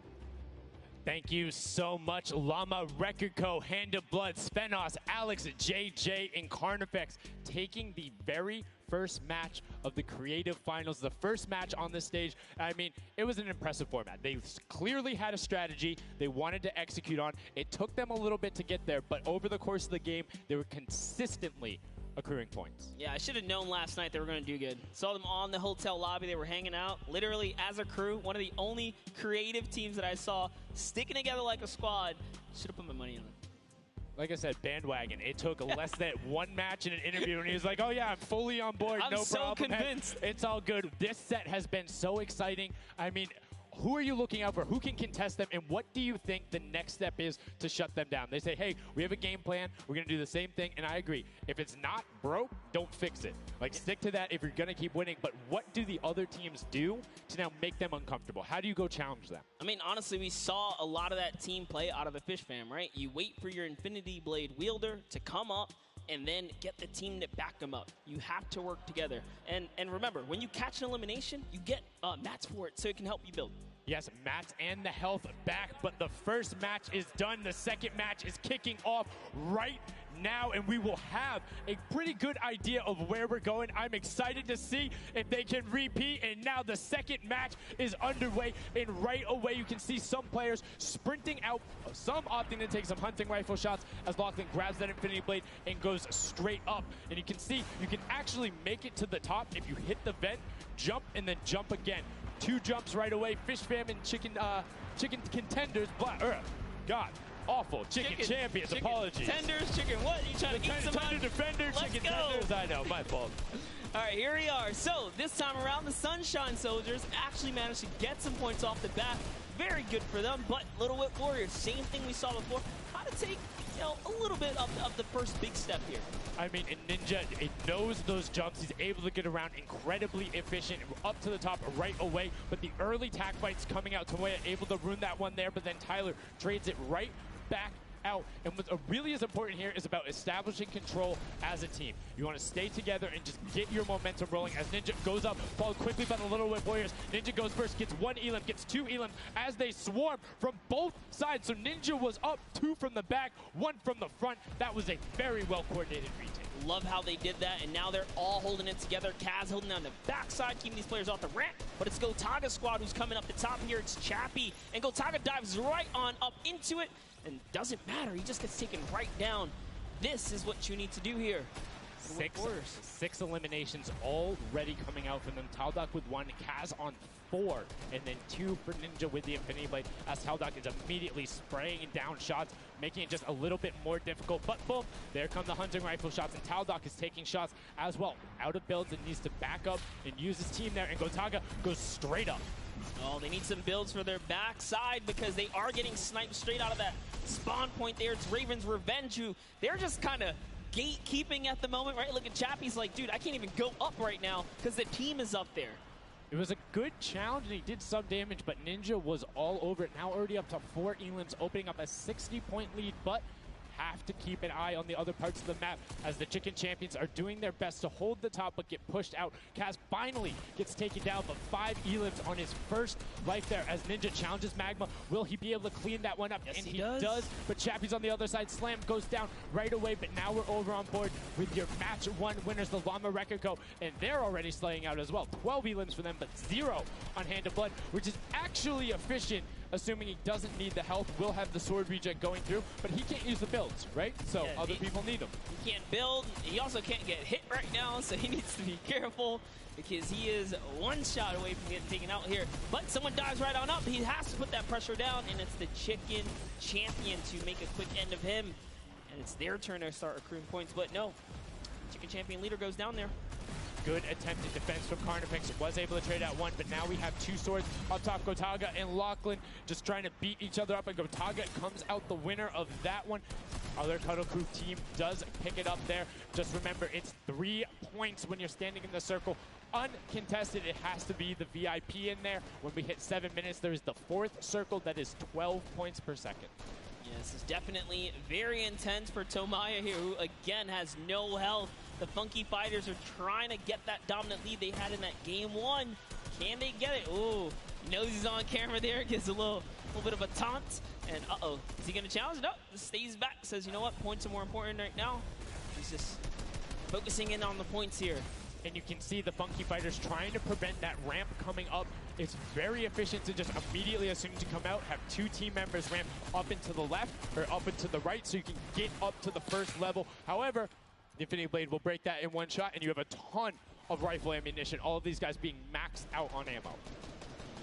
Thank you so much, Llama, Record Co., Hand of Blood, Spenos, Alex, JJ, and Carnifex taking the very first match of the Creative Finals, the first match on the stage. I mean, it was an impressive format. They clearly had a strategy they wanted to execute on. It took them a little bit to get there, but over the course of the game, they were consistently accruing points. Yeah, I should have known last night they were going to do good. Saw them on the hotel lobby. They were hanging out, literally as a crew. One of the only creative teams that I saw sticking together like a squad. Should have put my money on it. Like I said, bandwagon. It took less than one match in an interview, and he was like, oh, yeah, I'm fully on board. I'm no so problem. convinced. Hey, it's all good. This set has been so exciting. I mean, who are you looking out for? Who can contest them? And what do you think the next step is to shut them down? They say, hey, we have a game plan. We're going to do the same thing. And I agree. If it's not broke, don't fix it. Like, stick to that if you're going to keep winning. But what do the other teams do to now make them uncomfortable? How do you go challenge them? I mean, honestly, we saw a lot of that team play out of the Fish Fam, right? You wait for your Infinity Blade wielder to come up and then get the team to back them up. You have to work together. And remember, when you catch an elimination, you get mats for it so it can help you build. Yes, mats and the health back, but the first match is done. The second match is kicking off right now, and we will have a pretty good idea of where we're going. I'm excited to see if they can repeat, and now the second match is underway, and right away you can see some players sprinting out, some opting to take some hunting rifle shots as Lachlan grabs that Infinity Blade and goes straight up. And you can see you can actually make it to the top if you hit the vent, jump, and then jump again. 2 jumps right away. Fish Fam and chicken contenders. God, awful. Chicken champions. Chicken apologies. Tenders, chicken what? You trying to eat some Tender defender, chicken tenders. I know, my fault. All right, here we are. So this time around, the Sunshine Soldiers actually managed to get some points off the bat. Very good for them, but Little Whip Warriors, same thing we saw before. How to take, a little bit of the first big step here. I mean, Ninja, it knows those jumps. He's able to get around incredibly efficient, up to the top right away. But the early tack fights coming out, Tomoya able to ruin that one there, but then Tyler trades it right back out. And what really is important here is about establishing control as a team. You want to stay together and just get your momentum rolling as Ninja goes up, followed quickly by the Little Whip Warriors. Ninja goes first, gets 1 elim, gets 2 elim as they swarm from both sides. So Ninja was up 2 from the back, 1 from the front. That was a very well-coordinated retake. Love how they did that, and now they're all holding it together. Kaz holding down the backside, keeping these players off the ramp. But it's Gotaga's squad who's coming up the top here. It's Chappie, and Gotaga dives right on up into it. And doesn't matter, he just gets taken right down. This is what you need to do here. 6 eliminations already coming out from them. Taldock with 1, Kaz on 4, and then 2 for Ninja with the Infinity Blade as Taldock is immediately spraying down shots, making it just a little bit more difficult. But boom, there come the hunting rifle shots, and Taldock is taking shots as well. Out of builds and needs to back up and use his team there, and Gotaga goes straight up. Oh, they need some builds for their backside because they are getting sniped straight out of that spawn point there. It's Raven's Revenge, who they're just kind of gatekeeping at the moment, right? Look at Chappie's like, dude, I can't even go up right now because the team is up there. It was a good challenge, and he did some damage, but Ninja was all over it. Now already up to 4 elims, opening up a 60-point lead, but have to keep an eye on the other parts of the map as the Chicken Champions are doing their best to hold the top but get pushed out. Kaz finally gets taken down, but 5 elims on his first life there as Ninja challenges Magma. Will he be able to clean that one up? Yes, and he does. But Chappie's on the other side. Slam goes down right away, but now we're over on board with your match 1 winners, the Llama Record Co. And they're already slaying out as well. 12 elims for them, but 0 on Hand of Blood, which is actually efficient assuming he doesn't need the health, will have the sword regen going through, but he can't use the builds, right? So Yeah, other people need them. He can't build. He also can't get hit right now, so he needs to be careful because he is one shot away from getting taken out here. But someone dives right on up. He has to put that pressure down, and it's the Chicken Champion to make a quick end of him. And it's their turn to start accruing points, but no. Chicken Champion leader goes down there. Good attempted defense from Carnifex. Was able to trade out one, but now we have two swords up top. Gotaga and Lachlan just trying to beat each other up, and Gotaga comes out the winner of that one. Other Cuddle Crew team does pick it up there. Just remember, it's 3 points when you're standing in the circle. Uncontested, it has to be the VIP in there. When we hit 7 minutes, there is the 4th circle that is 12 points per second. Yeah, this is definitely very intense for Tomaya here, who again has no health. The Funky Fighters are trying to get that dominant lead they had in that game 1. Can they get it? Ooh, he knows he's on camera there, gives a little bit of a taunt. And uh-oh, is he gonna challenge? No, stays back, says, you know what, points are more important right now. He's just focusing in on the points here. And you can see the Funky Fighters trying to prevent that ramp coming up. It's very efficient to just immediately, as soon as you come out, have 2 team members ramp up into the left or up into the right so you can get up to the first level. However, the Infinity Blade will break that in one shot, and you have a ton of rifle ammunition. All of these guys being maxed out on ammo.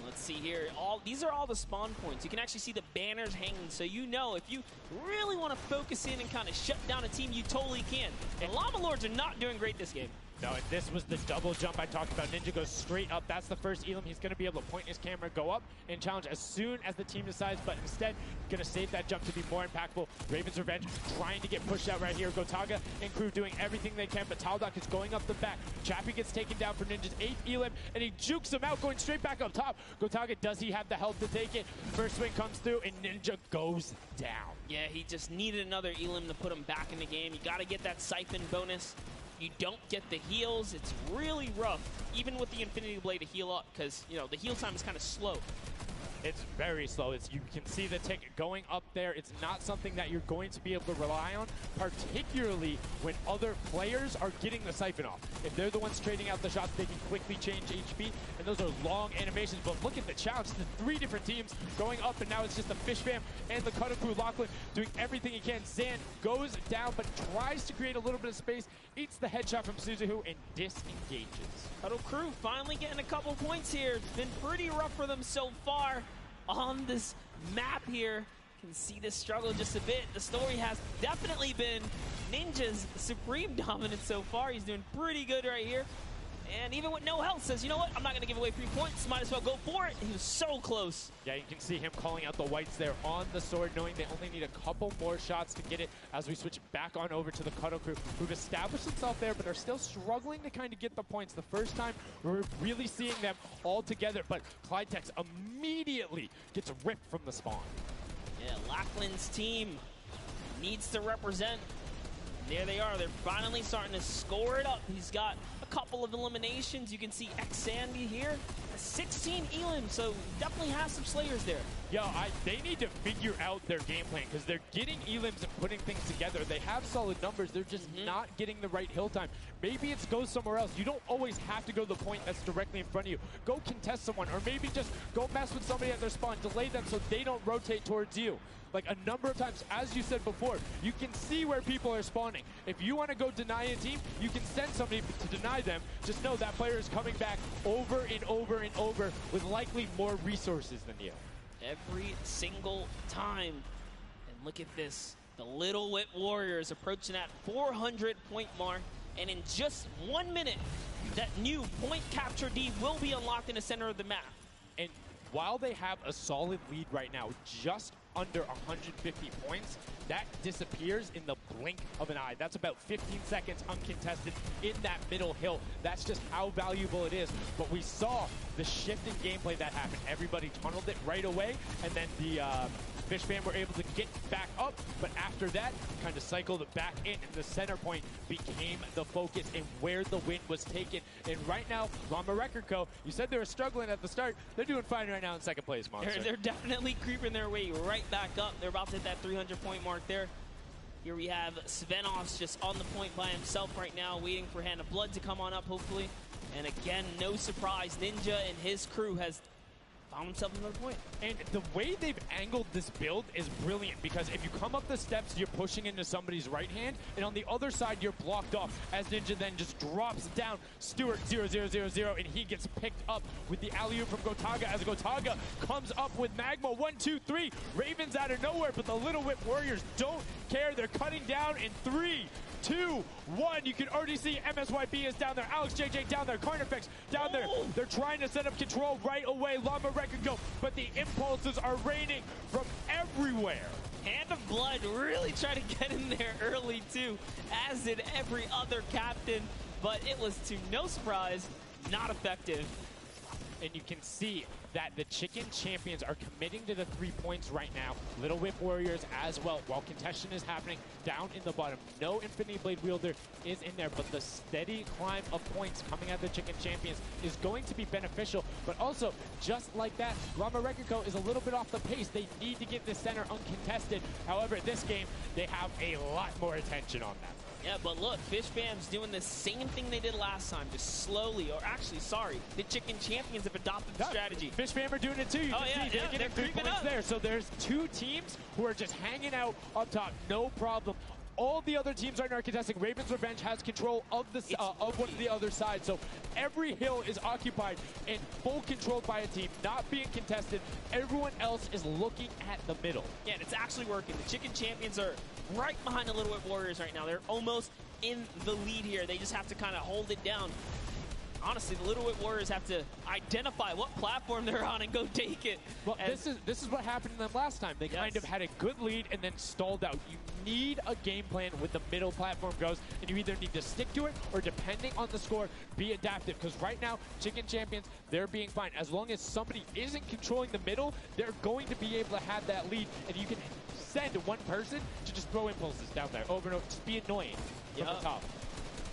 Let's see here. These are all the spawn points. You can actually see the banners hanging, so you know if you really want to focus in and kind of shut down a team, you totally can. And Llama Lords are not doing great this game. No, and this was the double jump I talked about. Ninja goes straight up. That's the first Elam. He's going to be able to point his camera, go up, and challenge as soon as the team decides, but instead, going to save that jump to be more impactful. Raven's Revenge trying to get pushed out right here. Gotaga and crew doing everything they can, but Taldock is going up the back. Chappie gets taken down for Ninja's 8th Elam, and he jukes him out, going straight back up top. Gotaga, does he have the health to take it? First swing comes through, and Ninja goes down. Yeah, he just needed another Elam to put him back in the game. You got to get that siphon bonus. You don't get the heals. It's really rough, even with the Infinity Blade to heal up, because, you know, the heal time is kind of slow. It's very slow. You can see the tick going up there. It's not something that you're going to be able to rely on, particularly when other players are getting the siphon off. If they're the ones trading out the shots, they can quickly change HP, and those are long animations. But look at the challenge. The 3 different teams going up, and now it's just the Fish Fam and the Cutter Crew. Lachlan doing everything he can. Zan goes down, but tries to create a little bit of space, eats the headshot from Suzuhu, and disengages. Cuddle Crew finally getting a couple points here. It's been pretty rough for them so far on this map here. Can see this struggle just a bit. The story has definitely been Ninja's supreme dominance so far. He's doing pretty good right here. And even with no health, says, you know what, I'm not going to give away 3 points. Might as well go for it. He was so close. Yeah, you can see him calling out the whites there on the sword, knowing they only need a couple more shots to get it as we switch back on over to the Cuddle Crew, who've established themselves there, but are still struggling to kind of get the points. The first time we're really seeing them all together, but Clydetex immediately gets ripped from the spawn. Yeah, Lachlan's team needs to represent. There they are. They're finally starting to score it up. He's got a couple of eliminations. You can see X-Sandy here. 16 Elam, so definitely has some Slayers there. Yo, they need to figure out their game plan, because they're getting Elams and putting things together. They have solid numbers. They're just not getting the right hill time. Maybe it's go somewhere else. You don't always have to go to the point that's directly in front of you. Go contest someone, or maybe just go mess with somebody at their spawn. Delay them so they don't rotate towards you. Like a number of times, as you said before, you can see where people are spawning. If you want to go deny a team, you can send somebody to deny them. Just know that player is coming back over and over and over with likely more resources than you. Every single time. And look at this. The Little Wit Warriors approaching that 400-point mark. And in just 1 minute, that new point capture D will be unlocked in the center of the map. And while they have a solid lead right now, just under 150 points, that disappears in the blink of an eye. That's about 15 seconds uncontested in that middle hill. That's just how valuable it is. But we saw the shift in gameplay that happened. Everybody tunneled it right away, and then the Fish Fam were able to get back up, but after that, kind of cycled it back in, and the center point became the focus and where the win was taken. And right now, Llama Record Co., you said they were struggling at the start. They're doing fine right now in second place, Monster. They're definitely creeping their way right back up. They're about to hit that 300-point mark there. Here we have Svenos just on the point by himself right now, waiting for Hand of Blood to come on up, hopefully. And again, no surprise, Ninja and his crew has found himself another point. And the way they've angled this build is brilliant, because if you come up the steps, you're pushing into somebody's right hand, and on the other side, you're blocked off, as Ninja then just drops down Stewart 0-0-0-0, and he gets picked up with the alley-oop from Gotaga, as Gotaga comes up with Magma. 1, 2, 3. Ravens out of nowhere, but the Little Whip Warriors don't care. They're cutting down in 3, 2, 1. You can already see MSYB is down there. Alex JJ down there. Carnifex down there. They're trying to set up control right away. Llama Record go, but the impulses are raining from everywhere. Hand of Blood really tried to get in there early too, as did every other captain, but it was to no surprise, not effective. And you can see that the Chicken Champions are committing to the 3 points right now. Little Whip Warriors as well, while contention is happening down in the bottom. No Infinity Blade Wielder is in there, but the steady climb of points coming out of the Chicken Champions is going to be beneficial. But also, just like that, Llama Rekiko is a little bit off the pace. They need to get the center uncontested. However, this game, they have a lot more attention on them. Yeah, but look, Fish Fam's doing the same thing they did last time, just slowly, or actually, sorry, the Chicken Champions have adopted the strategy. Fish Fam are doing it too. You can see they're getting 3 points there. So there's 2 teams who are just hanging out up top, no problem. All the other teams right now are contesting. Raven's Revenge has control of the of one of the other side. So every hill is occupied and full controlled by a team, not being contested. Everyone else is looking at the middle. Yeah, and it's actually working. The Chicken Champions are right behind the Little Whip Warriors right now. They're almost in the lead here. They just have to kind of hold it down. Honestly, the Little Whip Warriors have to identify what platform they're on and go take it. Well, this is what happened to them last time. They kind of had a good lead and then stalled out. You need a game plan with the middle platform goes, and you either need to stick to it or, depending on the score, be adaptive. Because right now, Chicken Champions, they're being fine. As long as somebody isn't controlling the middle, they're going to be able to have that lead, and you can send one person to just throw impulses down there over and over. Just be annoying from the top.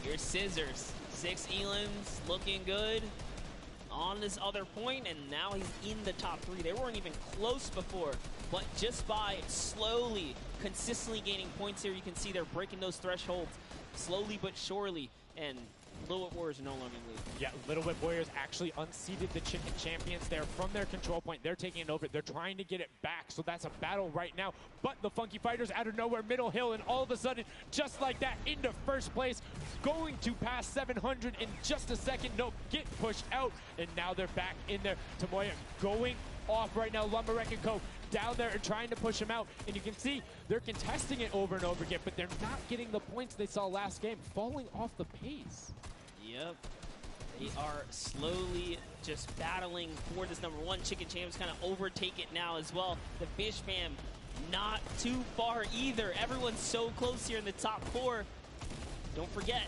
Here's Scissors. 6 Elans looking good on this other point, and now he's in the top 3. They weren't even close before, but just by slowly, consistently gaining points here, you can see they're breaking those thresholds slowly but surely, and Little Whip Warriors are no longer in the lead. Yeah, Little Whip Warriors actually unseated the Chicken Champions there from their control point. They're taking it over. They're trying to get it back, so that's a battle right now. But the Funky Fighters out of nowhere, middle hill, and all of a sudden, just like that, into first place, going to pass 700 in just a second. Nope, get pushed out, and now they're back in there. Tomoya going off right now. Llama Rekiko down there and trying to push him out, and you can see they're contesting it over and over again, but they're not getting the points they saw last game, falling off the pace. Yep. They are slowly just battling for this number 1. Chicken Champs kind of overtake it now as well. The Fish Fam not too far either. Everyone's so close here in the top 4. Don't forget,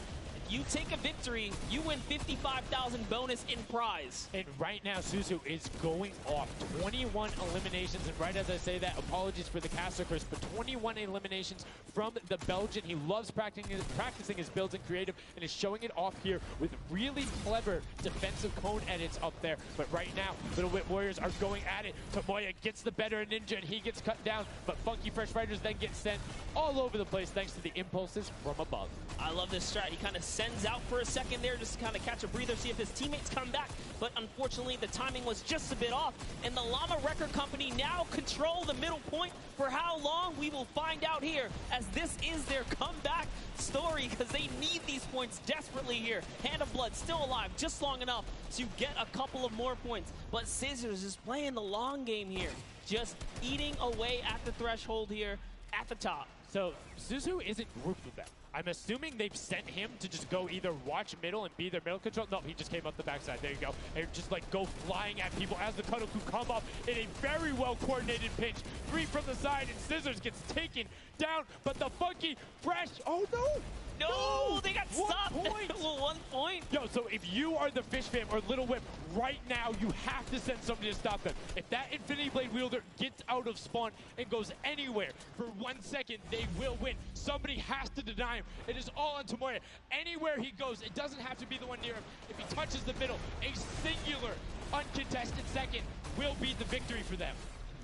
if you take a victory, you win 55,000 bonus in prize. And right now, Suzu is going off. 21 eliminations, and right as I say that, apologies for the caster curse, but 21 eliminations from the Belgian. He loves practicing his builds in creative and is showing it off here with really clever defensive cone edits up there. But right now, Little Whip Warriors are going at it. Tomoya gets the better of Ninja, and he gets cut down, but Funky Fresh Fighters then get sent all over the place thanks to the impulses from above. I love this strat. He kind of sends out for a second there just to kind of catch a breather, see if his teammates come back. But unfortunately, the timing was just a bit off. And the Llama Record Company now control the middle point. For how long, we will find out here, as this is their comeback story, because they need these points desperately here. Hand of Blood still alive just long enough to get a couple of more points. But Scissors is playing the long game here, just eating away at the threshold here at the top. So Suzu isn't grouped with them. I'm assuming they've sent him to just go either watch middle and be their middle control. No, he just came up the backside. There you go. And just like go flying at people as the Kadoku come up in a very well coordinated pinch. 3 from the side, and Scissors gets taken down. But the Funky Fresh, oh no! No, they got stopped. 1 point. Yo, so if you are the Fish Fam or Little Whip, right now you have to send somebody to stop them. If that Infinity Blade Wielder gets out of spawn and goes anywhere for 1 second, they will win. Somebody has to deny him. It is all on Tomoya. Anywhere he goes, it doesn't have to be the one near him. If he touches the middle, a singular uncontested second will be the victory for them.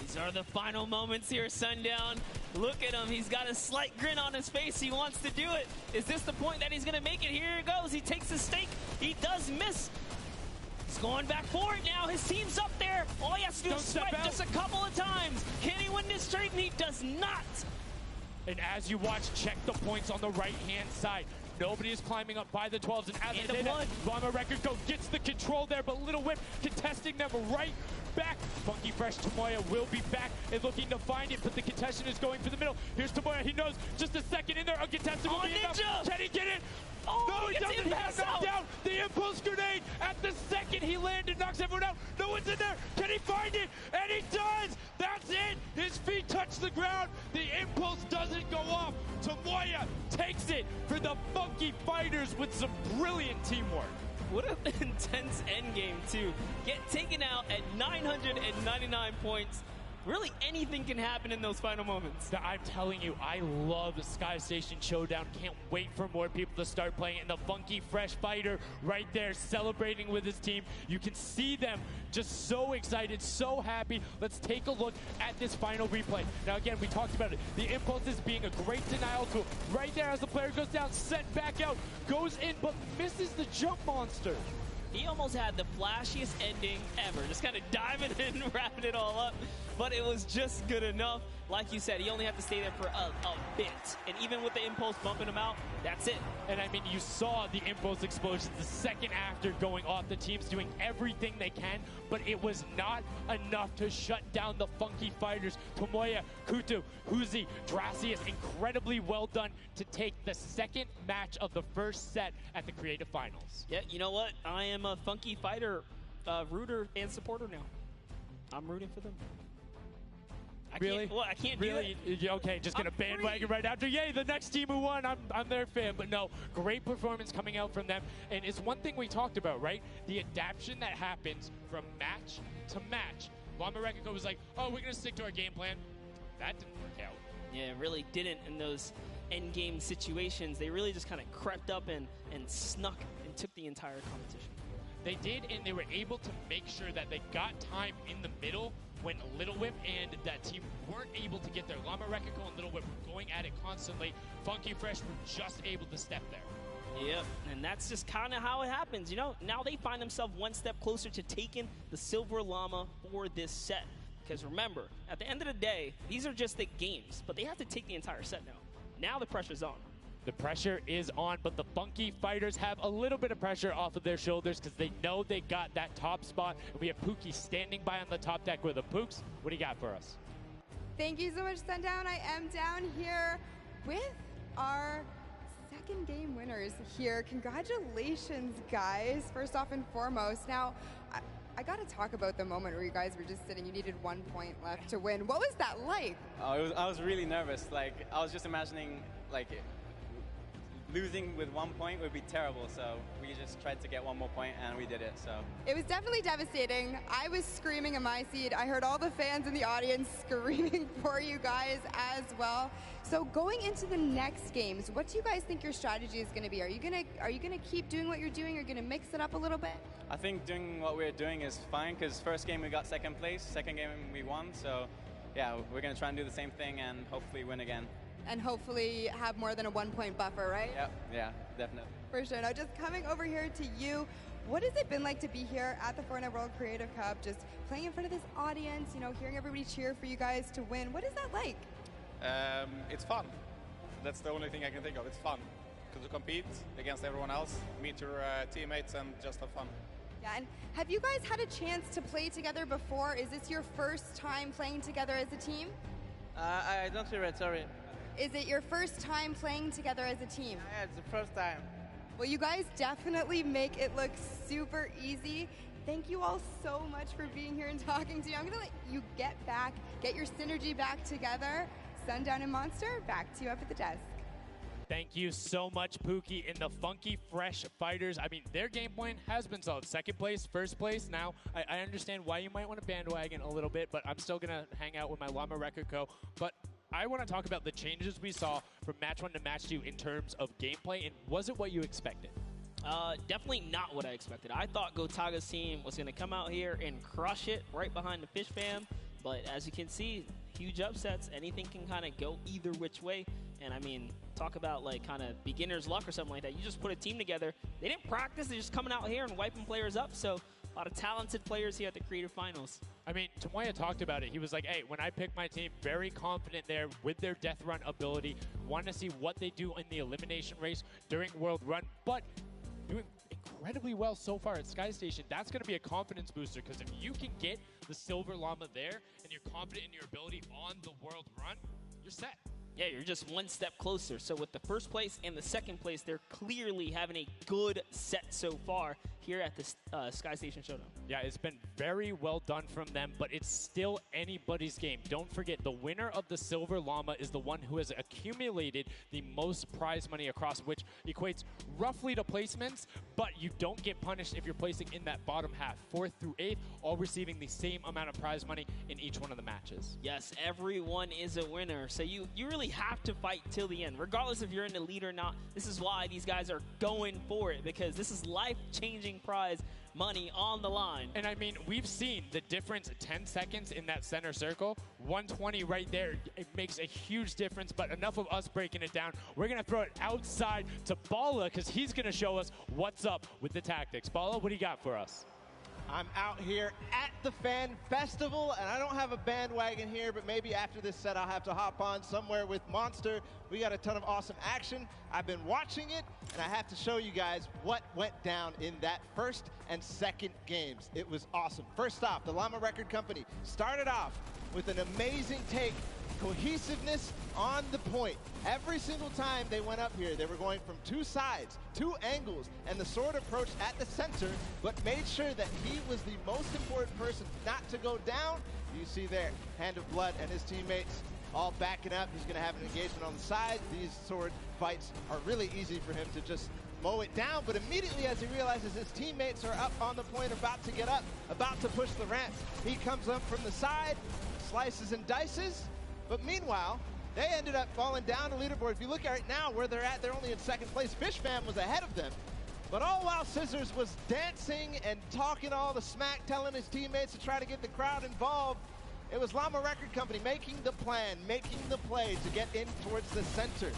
These are the final moments here, Sundown. Look at him. He's got a slight grin on his face. He wants to do it. Is this the point that he's going to make it? Here it goes. He takes the stake. He does miss. going back for it now. His team's up there. All he has to do is swipe just a couple of times. Can he win this straight? And he does not. And as you watch, check the points on the right-hand side. Nobody is climbing up by the 12s. And as they did it, Llama Record Go gets the control there, but Little Whip contesting them right back. Funky Fresh Tomoya will be back and looking to find it, but the contestant is going for the middle. Here's Tomoya. He knows just a second in there. Uncontested will be enough. Can he get it? Oh, no, he doesn't have knocked down. The impulse grenade at the second he landed knocks everyone out. No one's in there. Can he find it? And he does. That's it. His feet touch the ground. The impulse doesn't go off. Tomoya takes it for the Funky Fighters with some brilliant teamwork. What an intense endgame, too. Get taken out at 999 points. Really, anything can happen in those final moments. I'm telling you, I love Sky Station Showdown. Can't wait for more people to start playing. And the Funky Fresh Fighter right there celebrating with his team. You can see them just so excited, so happy. Let's take a look at this final replay. Now, again, we talked about it. The impulses being a great denial tool. Right there as the player goes down, sent back out, goes in, but misses the jump monster. He almost had the flashiest ending ever. Just kind of diving in and wrapping it all up. But it was just good enough. Like you said, he only had to stay there for a bit. And even with the impulse bumping him out, that's it. And I mean, you saw the impulse explosions the second after going off. The team's doing everything they can, but it was not enough to shut down the Funky Fighters. Tomoya, Kutu, Huzi, Dracius, incredibly well done to take the second match of the first set at the Creative Finals. Yeah, you know what? I am a Funky Fighter rooter and supporter now. I'm rooting for them. Really? Well, I can't really? do that. Okay, just gonna bandwagon right after. Yay, the next team who won, I'm their fan. But no, great performance coming out from them. And it's one thing we talked about, right? The adaptation that happens from match to match. Llama Record was like, oh, we're gonna stick to our game plan. That didn't work out. Yeah, it really didn't in those end game situations. They really just kind of crept up and snuck and took the entire competition. They did, and they were able to make sure that they got time in the middle when Little Whip and that team weren't able to get there. Llama Record and Little Whip were going at it constantly. Funky Fresh were just able to step there. Yep, and that's just kind of how it happens, you know? Now they find themselves one step closer to taking the Silver Llama for this set. Because remember, at the end of the day, these are just the games, but they have to take the entire set now. Now the pressure's on. The pressure is on, but the Funky Fighters have a little bit of pressure off of their shoulders because they know they got that top spot. And we have Pookie standing by on the top deck with the Pooks. What do you got for us? Thank you so much, Sundown. I am down here with our second game winners here. Congratulations, guys, first off and foremost. Now, I got to talk about the moment where you guys were just sitting. You needed 1 point left to win. What was that like? I was really nervous. Like, I was just imagining, like, losing with 1 point would be terrible, so we just tried to get 1 more point, and we did it. So it was definitely devastating. I was screaming in my seat. I heard all the fans in the audience screaming for you guys as well. So going into the next games, what do you guys think your strategy is going to be? Are you gonna keep doing what you're doing? Or gonna mix it up a little bit? I think doing what we're doing is fine, because first game we got second place, second game we won. So yeah, we're gonna try and do the same thing and hopefully win again. And hopefully have more than a 1 point buffer, right? Yep, yeah, definitely. For sure. Now just coming over here to you, what has it been like to be here at the Fortnite World Creative Cup, just playing in front of this audience, you know, hearing everybody cheer for you guys to win? What is that like? It's fun. That's the only thing I can think of. It's fun to compete against everyone else, meet your teammates, and just have fun. Yeah, and have you guys had a chance to play together before? Is this your first time playing together as a team? I don't hear it, sorry. Is it your first time playing together as a team? Yeah, it's the first time. Well, you guys definitely make it look super easy. Thank you all so much for being here and talking to you. I'm going to let you get your synergy back together. Sundown and Monster, back to you up at the desk. Thank you so much, Pookie. And the Funky Fresh Fighters, I mean, their game plan has been solid. Second place, first place. Now, I understand why you might want to bandwagon a little bit, but I'm still going to hang out with my Llama Record Co. But I want to talk about the changes we saw from match 1 to match 2 in terms of gameplay, and was it what you expected? Definitely not what I expected. I thought Gotaga's team was going to come out here and crush it right behind the Fish Fam, but as you can see, huge upsets. Anything can kind of go either which way, and I mean, talk about like kind of beginner's luck or something like that. You just put a team together. They didn't practice. They're just coming out here and wiping players up, so A lot of talented players here at the Creative Finals. I mean, Tomoya talked about it. He was like, hey, when I pick my team, very confident there with their Death Run ability. Want to see what they do in the elimination race during World Run, but doing incredibly well so far at Sky Station. That's going to be a confidence booster, because if you can get the Silver Llama there and you're confident in your ability on the World Run, you're set. Yeah, you're just one step closer. So with the first place and the second place, they're clearly having a good set so far here at the Sky Station Showdown. Yeah, it's been very well done from them, but it's still anybody's game. Don't forget, the winner of the Silver Llama is the one who has accumulated the most prize money across, which equates roughly to placements, but you don't get punished if you're placing in that bottom half. 4th through 8th, all receiving the same amount of prize money in each one of the matches. Yes, everyone is a winner. So you really have to fight till the end, regardless if you're in the lead or not. This is why these guys are going for it, because this is life-changing prize money on the line. And I mean, we've seen the difference 10 seconds in that center circle. 120 right there. It makes a huge difference, but enough of us breaking it down. We're going to throw it outside to Bala, because he's going to show us what's up with the tactics. Bala, what do you got for us? I'm out here at the Fan Festival, and I don't have a bandwagon here, but maybe after this set I'll have to hop on somewhere with Monster. We got a ton of awesome action. I've been watching it, and I have to show you guys what went down in that first and second games. It was awesome. First off, the Llama Record Company started off with an amazing take. Cohesiveness on the point. Every single time they went up here, they were going from 2 sides, 2 angles, and the sword approached at the center, but made sure that he was the most important person not to go down. You see there, Hand of Blood and his teammates all backing up. He's going to have an engagement on the side. These sword fights are really easy for him to just mow it down, but immediately as he realizes his teammates are up on the point, about to get up, about to push the ramp, he comes up from the side, slices and dices. But meanwhile, they ended up falling down the leaderboard. If you look at right now where they're at, they're only in second place. Fish Fam was ahead of them. But all while Scissors was dancing and talking all the smack, telling his teammates to try to get the crowd involved, it was Llama Record Company making the plan, making the play to get in towards the center.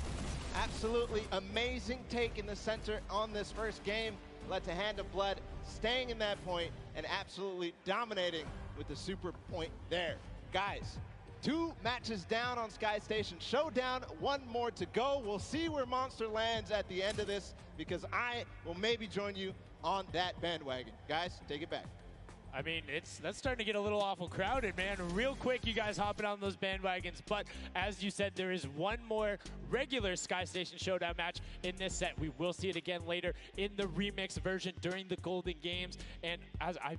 Absolutely amazing take in the center on this first game. Led to Hand of Blood staying in that point and absolutely dominating with the super point there. Guys, 2 matches down on Sky Station Showdown, 1 more to go. We'll see where Monster lands at the end of this, because I will maybe join you on that bandwagon. Guys, take it back. I mean, that's starting to get a little awful crowded, man. Real quick, you guys hopping on those bandwagons. But as you said, there is 1 more regular Sky Station Showdown match in this set. We will see it again later in the remix version during the Golden Games. And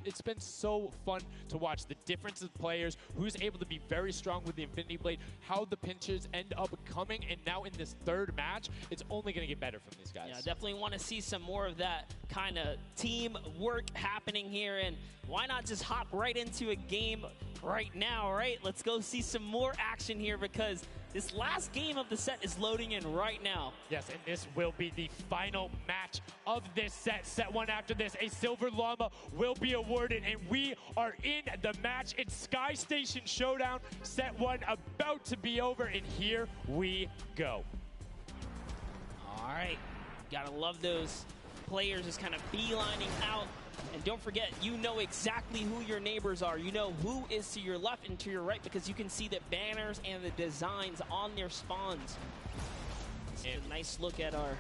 it's been so fun to watch the difference of players, who's able to be very strong with the Infinity Blade, how the pinches end up coming. And now in this 3rd match, it's only going to get better from these guys. Yeah, definitely want to see some more of that kind of teamwork happening here. And why not just hop right into a game right now, right? Let's go see some more action here, because this last game of the set is loading in right now. Yes, and this will be the final match of this set. Set 1 after this, a Silver Llama will be awarded, and we are in the match. It's Sky Station Showdown. Set 1 about to be over, and here we go. All right, gotta love those players just kind of beelining out. And don't forget, you know exactly who your neighbors are. You know who is to your left and to your right, because you can see the banners and the designs on their spawns. It's a nice look at our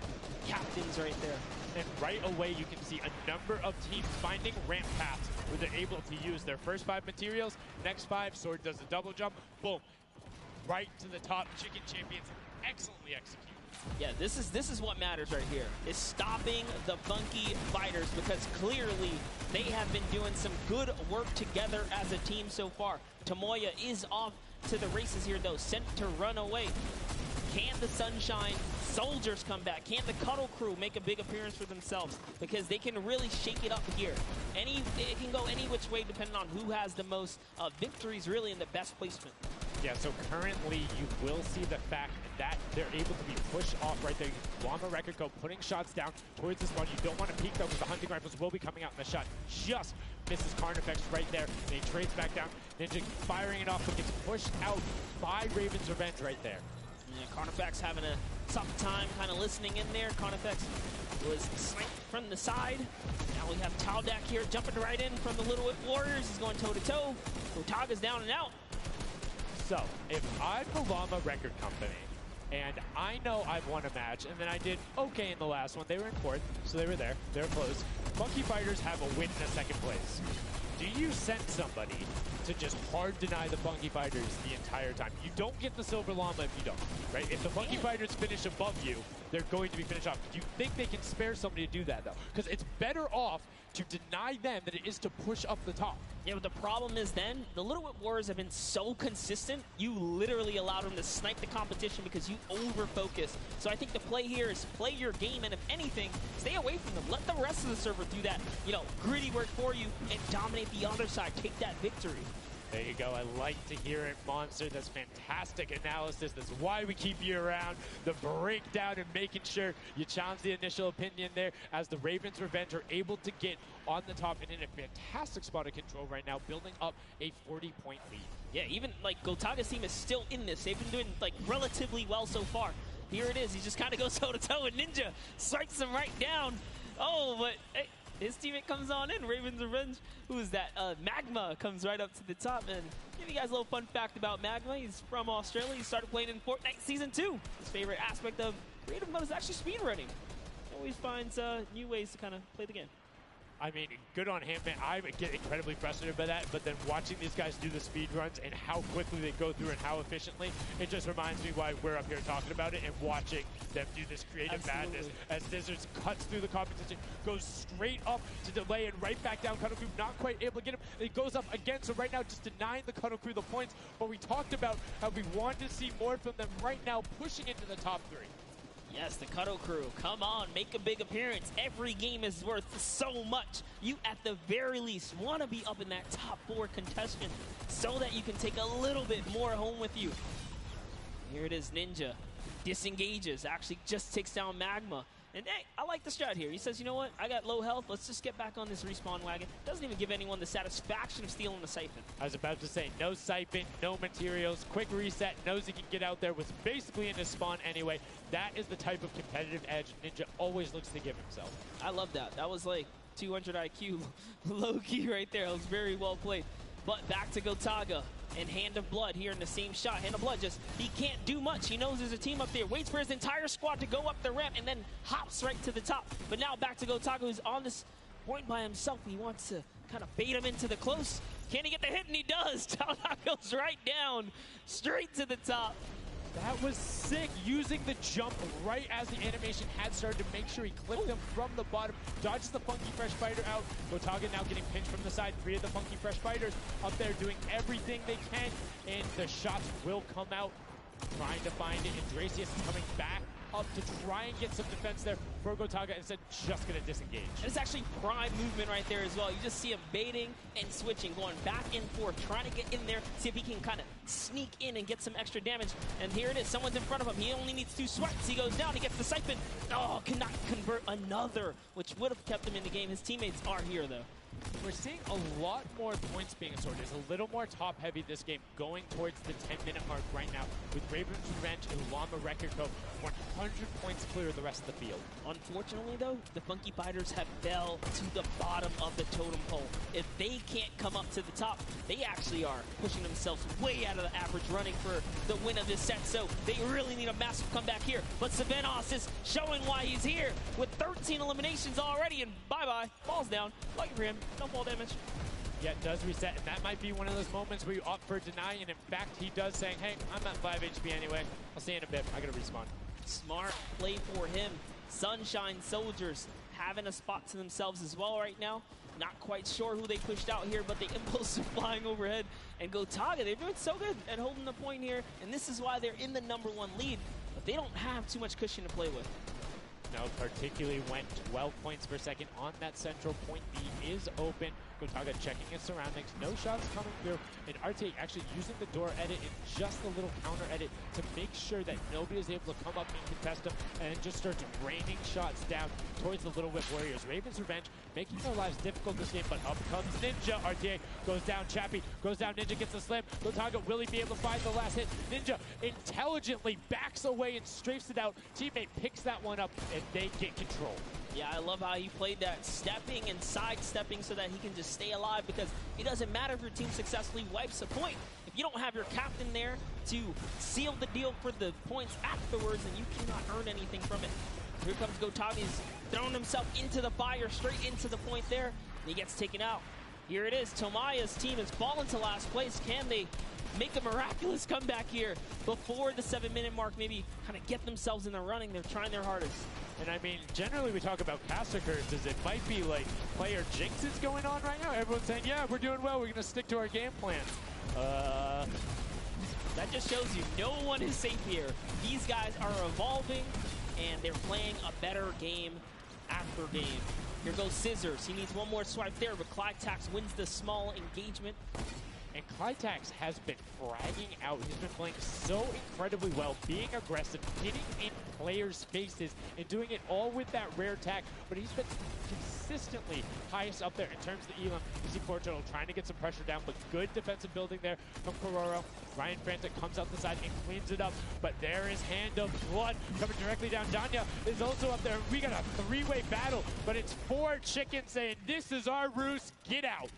captains right there. And right away, you can see a number of teams finding ramp paths where they're able to use their first 5 materials. Next 5, Sword does a double jump. Boom. Right to the top. Chicken Champions excellently executed. Yeah, this is what matters right here, is stopping the Funky Fighters, because clearly they have been doing some good work together as a team so far. Tomoya is off to the races here, though, sent to run away. Can the Sunshine Soldiers come back? Can the Cuddle Crew make a big appearance for themselves? Because they can really shake it up here. It can go any which way depending on who has the most victories, really, in the best placement. Yeah, so currently you will see the fact that they're able to be pushed off right there. Llama Record Co. putting shots down towards this one. You don't want to peek, though, because the hunting rifles will be coming out in the shot. Just misses Carnifex right there, and he trades back down. Ninja firing it off, but gets pushed out by Raven's Revenge right there. Yeah, Carnifex having a tough time kind of listening in there. Carnifex was sniped from the side. Now we have Taldak here jumping right in from the Little Whip Warriors. He's going toe-to-toe. Gotaga's down and out. So, if I'm the Llama Record Company, and I know I've won a match, and then I did okay in the last one. They were in fourth, so they were there. They were close. Funky Fighters have a win in a second place. Do you send somebody to just hard deny the Funky Fighters the entire time? You don't get the Silver Llama if you don't, right? If the Funky Fighters finish above you, they're going to be finished off. Do you think they can spare somebody to do that, though? Because it's better off to deny them than it is to push up the top. Yeah, but the problem is then, the Little Whip Warriors have been so consistent, you literally allowed them to snipe the competition because you over-focus. So I think the play here is play your game, and if anything, stay away from them. Let the rest of the server do that, you know, gritty work for you and dominate the other side. Take that victory. There you go. I like to hear it, Monster. That's fantastic analysis. That's why we keep you around. The breakdown and making sure you challenge the initial opinion there as the Ravens Revenge are able to get on the top and in a fantastic spot of control right now, building up a 40-point lead. Yeah, even like Gotaga's team is still in this. They've been doing like relatively well so far. Here it is. He just kind of goes toe-to-toe and Ninja strikes him right down. Oh, but hey, his teammate comes on in, Ravens Revenge. Who is that? Magma comes right up to the top. And give you guys a little fun fact about Magma. He's from Australia. He started playing in Fortnite Season 2. His favorite aspect of creative mode is actually speedrunning. Always finds new ways to kind of play the game. I mean, good on him, man. I get incredibly frustrated by that, but then watching these guys do the speed runs and how quickly they go through and how efficiently, it just reminds me why we're up here talking about it and watching them do this creative madness as Scissors cuts through the competition, goes straight up to delay and right back down. Cuddle Crew not quite able to get him. It goes up again, so right now just denying the Cuddle Crew the points, but we talked about how we wanted to see more from them right now, pushing into the top 3. Yes, the Cuddle Crew, come on, make a big appearance. Every game is worth so much. You, at the very least, want to be up in that top 4 contestant so that you can take a little bit more home with you. Here it is, Ninja. Disengages, actually just takes down Magma. And hey, I like the strat here. He says, you know what, I got low health, let's just get back on this respawn wagon. Doesn't even give anyone the satisfaction of stealing the siphon. I was about to say, no siphon, no materials, quick reset, knows he can get out there, was basically in his spawn anyway. That is the type of competitive edge Ninja always looks to give himself. I love that. That was like 200 IQ low-key right there. It was very well played. But back to Gotaga and Hand of Blood here in the same shot. Hand of Blood just, he can't do much. He knows there's a team up there. Waits for his entire squad to go up the ramp and then hops right to the top. But now back to Gotaga, who's on this point by himself. He wants to kind of bait him into the close. Can he get the hit? And he does. Taldak goes right down, straight to the top. That was sick, using the jump right as the animation had started to make sure he clipped him from the bottom. Dodges the Funky Fresh Fighter out. Gotaga now getting pinched from the side. 3 of the Funky Fresh Fighters up there doing everything they can, and the shots will come out. Trying to find it, and Dracius is coming back up to try and get some defense there for Gotaga, instead just going to disengage. And it's actually prime movement right there as well. You just see him baiting and switching, going back and forth, trying to get in there, see if he can kind of sneak in and get some extra damage. And here it is, someone's in front of him. He only needs 2 swipes. He goes down, he gets the siphon. Oh, cannot convert another, which would have kept him in the game. His teammates are here, though. We're seeing a lot more points being sorted. There's a little more top-heavy this game, going towards the 10-minute mark right now, with Ravens Revenge and Llama Record Co. 100 points clear of the rest of the field. Unfortunately, though, the Funky Fighters have fell to the bottom of the totem pole. If they can't come up to the top, they actually are pushing themselves way out of the average, running for the win of this set. So they really need a massive comeback here. But Savenos is showing why he's here with 13 eliminations already, and bye-bye, falls down. Lucky for him, no fall damage. Yeah, it does reset, and that might be one of those moments where you opt for deny, and in fact, he does saying, hey, I'm at 5 HP anyway. I'll see you in a bit. I gotta respawn. Smart play for him. Sunshine Soldiers having a spot to themselves as well right now. Not quite sure who they pushed out here, but the impulse are flying overhead. And Gotaga, they're doing so good at holding the point here, and this is why they're in the #1 lead, but they don't have too much cushion to play with. No, particularly when 12 points per second on that central point. B is open. Gotaga checking his surroundings, no shots coming through, and RTA actually using the door edit and just a little counter edit to make sure that nobody is able to come up and contest him, and just starts raining shots down towards the Little Whip Warriors. Ravens Revenge making their lives difficult this game, but up comes Ninja. RTA goes down, Chappie goes down, Ninja gets the slam. Gotaga, will he be able to find the last hit? Ninja intelligently backs away and strafes it out. Teammate picks that one up, and they get control. Yeah, I love how he played that stepping and sidestepping so that he can just stay alive, because it doesn't matter if your team successfully wipes a point. If you don't have your captain there to seal the deal for the points afterwards, then you cannot earn anything from it. Here comes Gotaga. He's throwing himself into the fire, straight into the point there, and he gets taken out. Here it is. Tomaya's team has fallen to last place. Can they make a miraculous comeback here before the 7-minute mark? Maybe kind of get themselves in the running. They're trying their hardest. And I mean, generally we talk about caster curses. It might be like player jinxes going on right now. Everyone's saying, yeah, we're doing well. We're going to stick to our game plan. That just shows you no one is safe here. These guys are evolving, and they're playing a better game after game. Here goes Scissors. He needs one more swipe there, but Clytax wins the small engagement. And Clytax has been fragging out. He's been playing so incredibly well, being aggressive, getting in players' faces, and doing it all with that rare attack. But he's been consistently highest up there in terms of the elim. You see Portugal trying to get some pressure down, but good defensive building there from Kororo. Ryan Frantic comes out the side and cleans it up, but there is Hand of Blood coming directly down. Danya is also up there. We got a three-way battle, but it's 4 chickens saying, this is our roost, get out.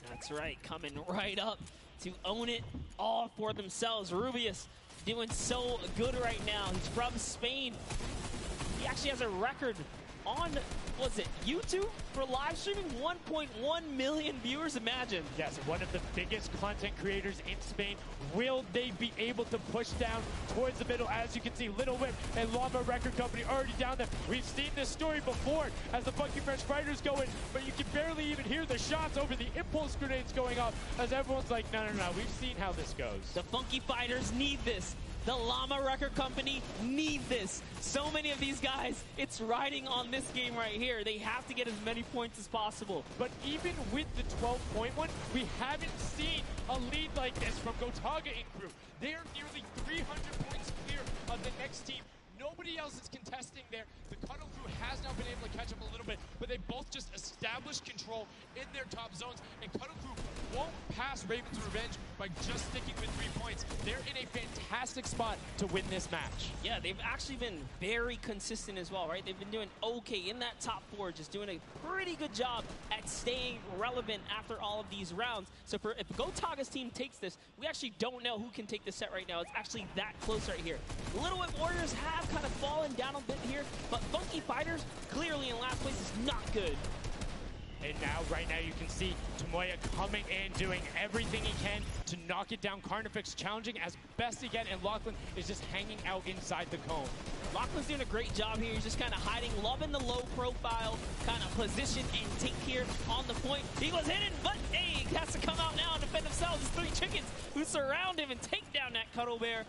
That's right, coming right up to own it all for themselves. Rubius doing so good right now. He's from Spain. He actually has a record on, was it YouTube for live streaming? 1.1 million viewers, imagine. Yes, one of the biggest content creators in Spain. Will they be able to push down towards the middle? As you can see, Little Whip and Llama Record Company already down there. We've seen this story before as the Funky French Fighters go in, but you can barely even hear the shots over the impulse grenades going off as everyone's like, no, we've seen how this goes. The Funky Fighters need this. The Llama Record Company need this. So many of these guys, it's riding on this game right here. They have to get as many points as possible. But even with the 12-point one, we haven't seen a lead like this from Gotaga and crew. They are nearly 300 points clear of the next team. Nobody else is contesting there. The Cuddle crew has now been able to catch up a little bit, but they both just established control in their top zones, and Cuddle crew won't pass Ravens Revenge by just sticking with 3 points. They're in a fantastic spot to win this match. Yeah, they've actually been very consistent as well, right? They've been doing okay in that top 4, just doing a pretty good job at staying relevant after all of these rounds. So if Gotaga's team takes this, we actually don't know who can take this set right now. It's actually that close right here. Little Whip Warriors have kind of fallen down a bit here, but Funky Fighters clearly in last place is not good. And now, right now, you can see Tomoya coming in, doing everything he can to knock it down. Carnifex challenging as best he can, and Lachlan is just hanging out inside the cone. Lachlan's doing a great job here. He's just kind of hiding, loving the low profile kind of position and take here on the point. He was hidden, but hey, he has to come out now and defend himself. There's 3 chickens who surround him and take down that Cuddle Bear.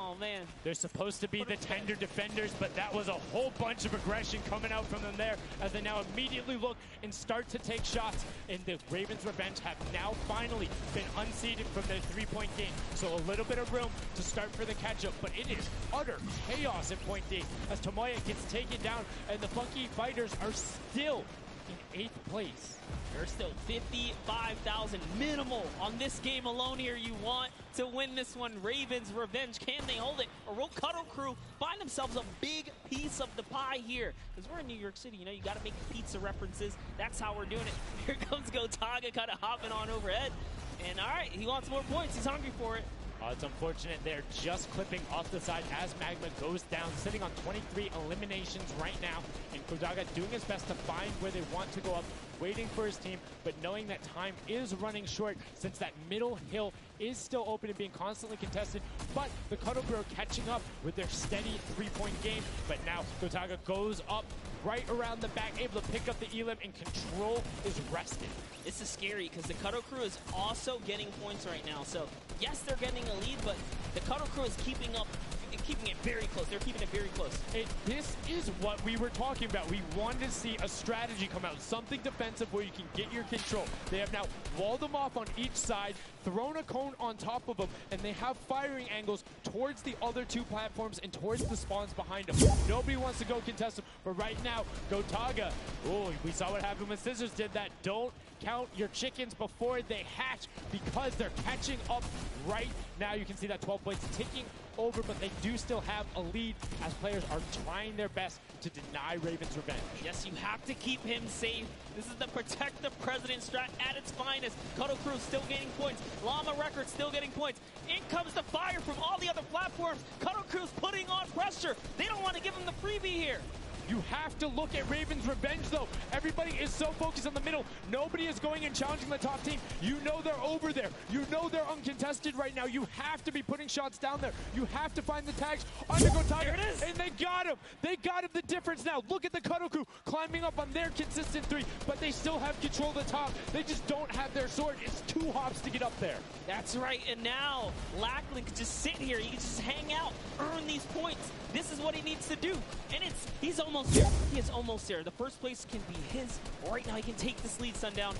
Oh, man. They're supposed to be the tender defenders, but that was a whole bunch of aggression coming out from them there as they now immediately look and start to take shots. And the Ravens Revenge have now finally been unseated from their 3-point game. So a little bit of room to start for the catch-up, but it is utter chaos at point D as Tomoya gets taken down, and the Funky Fighters are still in 8th place. There's still 55,000 minimal on this game alone here. You want to win this one. Ravens Revenge, can they hold it? Or will Cuddle Crew find themselves a big piece of the pie here? Because we're in New York City, you know, you got to make pizza references. That's how we're doing it. Here comes Gotaga kind of hopping on overhead. And all right, he wants more points. He's hungry for it. It's unfortunate they're just clipping off the side as Magma goes down, sitting on 23 eliminations right now. And Gotaga doing his best to find where they want to go up, waiting for his team, but knowing that time is running short since that middle hill is still open and being constantly contested. But the Cuddle Crew are catching up with their steady 3-point game. But now Gotaga goes up right around the back, able to pick up the elim, and control is rested. This is scary because the Cuddle Crew is also getting points right now. So yes, they're getting a lead, but the Cuddle Crew is keeping keeping it very close. They're keeping it very close. This is what we were talking about. We wanted to see a strategy come out, something defensive where you can get your control. They have now walled them off on each side, thrown a cone on top of them, and they have firing angles towards the other two platforms and towards the spawns behind them. Nobody wants to go contest them, but right now, Gotaga, oh, we saw what happened when Scissors did that. Don't count your chickens before they hatch because they're catching up right now. You can see that 12 points ticking over, but they do still have a lead as players are trying their best to deny Raven's revenge. Yes, you have to keep him safe. This is the protect the president strat at its finest. Cuddle Crew still gaining points. Llama Records still getting points. In comes the fire from all the other platforms. Cuddle Crew's putting on pressure. They don't want to give him the freebie here. You have to look at Raven's revenge, though. Everybody is so focused on the middle. Nobody is going and challenging the top team. You know they're over there. You know they're uncontested right now. You have to be putting shots down there. You have to find the tags under Gotaga. There it is. And they got him. They got him the difference now. Look at the Cuddle Crew climbing up on their consistent three, but they still have control of the top. They just don't have their sword. It's 2 hops to get up there. That's right, and now Lackland can just sit here. He can just hang out, earn these points. This is what he needs to do, and he's almost there. He is almost there. The first place can be his. Right now, he can take this lead, Sundown.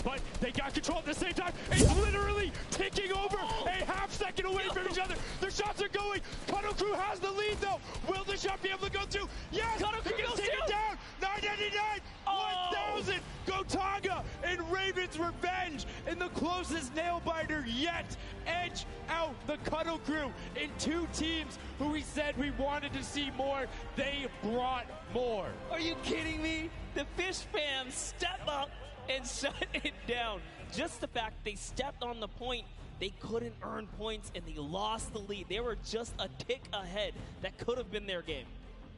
But they got control at the same time. It's literally ticking over a half second away from each other. The shots are going. Cuddle Crew has the lead, though. Will the shot be able to go through? Yes! Cuddle Crew goes take it through. down. 999, 1,000. Gotaga and Raven's revenge in the closest nail biter yet. Edge out the Cuddle Crew in 2 teams who we said we wanted to see more. They brought more. Are you kidding me? The Fish fam step up and shut it down. Just the fact they stepped on the point, they couldn't earn points and they lost the lead. They were just a tick ahead. That could have been their game.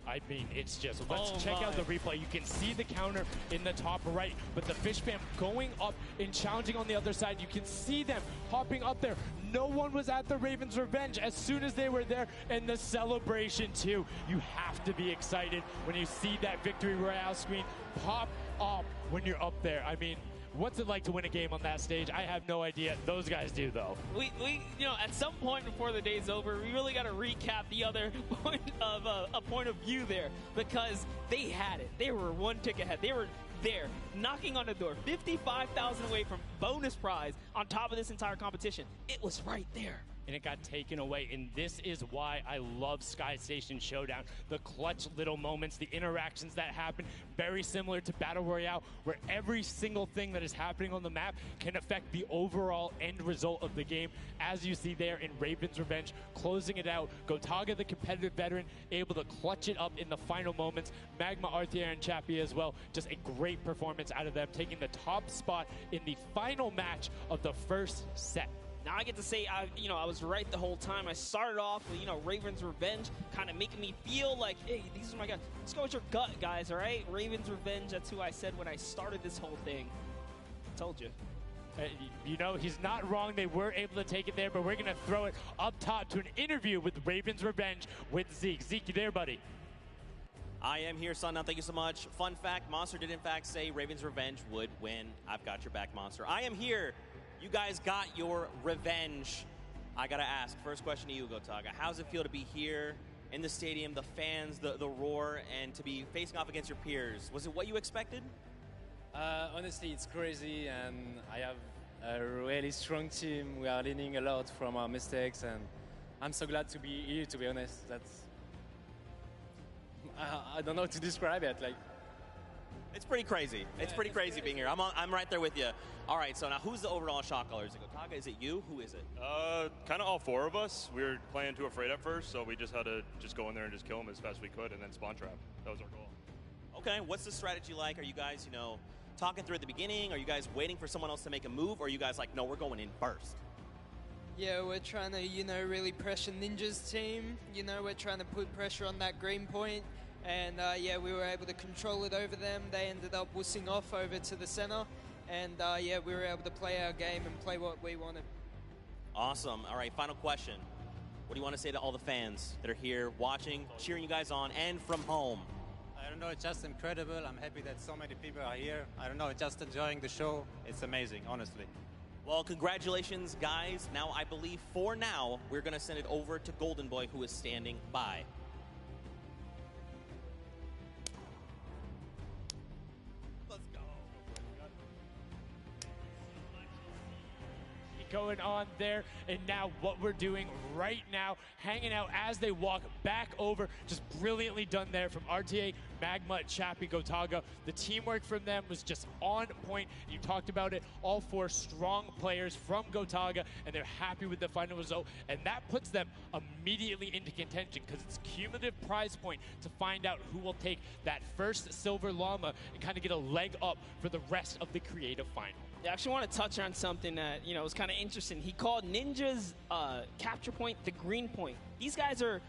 I mean, it's just, let's check out the replay. You can see the counter in the top right, but the Fish fam going up and challenging on the other side. You can see them hopping up there. No one was at the Ravens' revenge as soon as they were there, and the celebration too. You have to be excited when you see that victory royale screen pop up when you're up there. I mean, what's it like to win a game on that stage? I have no idea. Those guys do, though. We you know, at some point before the day's over, we really got to recap the other point of a point of view there, because they had it. They were 1 tick ahead. They were there, knocking on the door, 55,000 away from bonus prize on top of this entire competition. It was right there. And it got taken away, and this is why I love Sky Station Showdown. The clutch little moments, the interactions that happen, very similar to Battle Royale, where every single thing that is happening on the map can affect the overall end result of the game, as you see there in Raven's Revenge, closing it out. Gotaga, the competitive veteran, able to clutch it up in the final moments. Magma, Arthier, and Chappie as well, just a great performance out of them, taking the top spot in the final match of the first set. Now I get to say, I was right the whole time. I started off with, Raven's Revenge, kind of making me feel like, hey, these are my guys. Let's go with your gut, guys, all right? Raven's Revenge, that's who I said when I started this whole thing. I told you. He's not wrong. They were able to take it there, but we're going to throw it up top to an interview with Raven's Revenge with Zeke. Zeke, you there, buddy? I am here, Sundown. Thank you so much. Fun fact, Monster did in fact say Raven's Revenge would win. I've got your back, Monster. I am here. You guys got your revenge. I gotta ask, first question to you, Gotaga. How does it feel to be here in the stadium, the fans, the roar, and to be facing off against your peers? Was it what you expected? Honestly, it's crazy, and I have a really strong team. We are learning a lot from our mistakes, and I'm so glad to be here, to be honest. I don't know how to describe it. It's pretty crazy. It's pretty crazy being here. I'm right there with you. All right, so now who's the overall shot caller? Is it Gotaga? Is it you? Who is it? Kind of all 4 of us. We were playing too afraid at first, so we just had to just go in there and just kill them as fast as we could and then spawn trap. That was our goal. Okay, what's the strategy like? Are you guys, talking through at the beginning? Are you guys waiting for someone else to make a move? Or are you guys like, no, we're going in first? Yeah, we're trying to, really pressure Ninja's team. We're trying to put pressure on that green point. And we were able to control it over them. They ended up wussing off over to the center. And we were able to play our game and play what we wanted. Awesome. All right, final question. What do you want to say to all the fans that are here watching, cheering you guys on, and from home? I don't know, it's just incredible. I'm happy that so many people are here. I don't know, just enjoying the show. It's amazing, honestly. Well, congratulations, guys. Now, I believe for now, we're going to send it over to Golden Boy, who is standing by. Let's go. Going on there, and now what we're doing right now, hanging out as they walk back over, just brilliantly done there from RTA, Magma, Chappie, Gotaga. The teamwork from them was just on point. You talked about it, all 4 strong players from Gotaga, and they're happy with the final result, and that puts them immediately into contention because it's cumulative prize point to find out who will take that first silver llama and kind of get a leg up for the rest of the creative final. I actually want to touch on something that, was kind of interesting. He called Ninja's capture point the green point. These guys are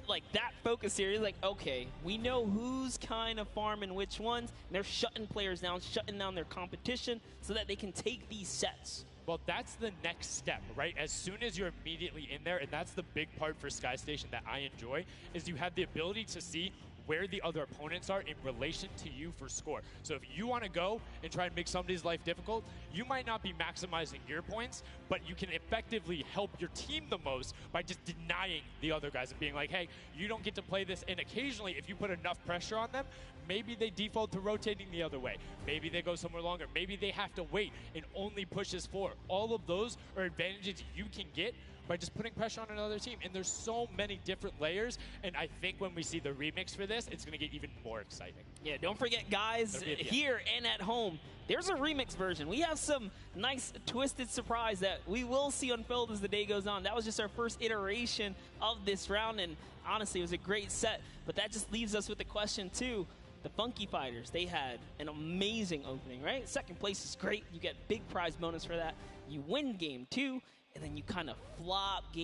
like that focused here. He's like, okay, we know who's kind of farming which ones. And they're shutting players down, shutting down their competition so that they can take these sets. Well, that's the next step, right? As soon as you're immediately in there, and that's the big part for Sky Station that I enjoy, is you have the ability to see where the other opponents are in relation to you for score. So if you want to go and try and make somebody's life difficult, you might not be maximizing your points, but you can effectively help your team the most by just denying the other guys and being like, hey, you don't get to play this. And occasionally, if you put enough pressure on them, maybe they default to rotating the other way. Maybe they go somewhere longer. Maybe they have to wait and only pushes forward. All of those are advantages you can get by just putting pressure on another team. And there's so many different layers, and I think when we see the remix for this, it's going to get even more exciting. Yeah, don't forget, guys, here and at home, there's a remix version. We have some nice twisted surprise that we will see unfold as the day goes on. That was just our first iteration of this round, and honestly, it was a great set. But that just leaves us with the question, too. The Funky Fighters, they had an amazing opening, right? Second place is great. You get big prize bonus for that. You win game 2, and then you kind of flop game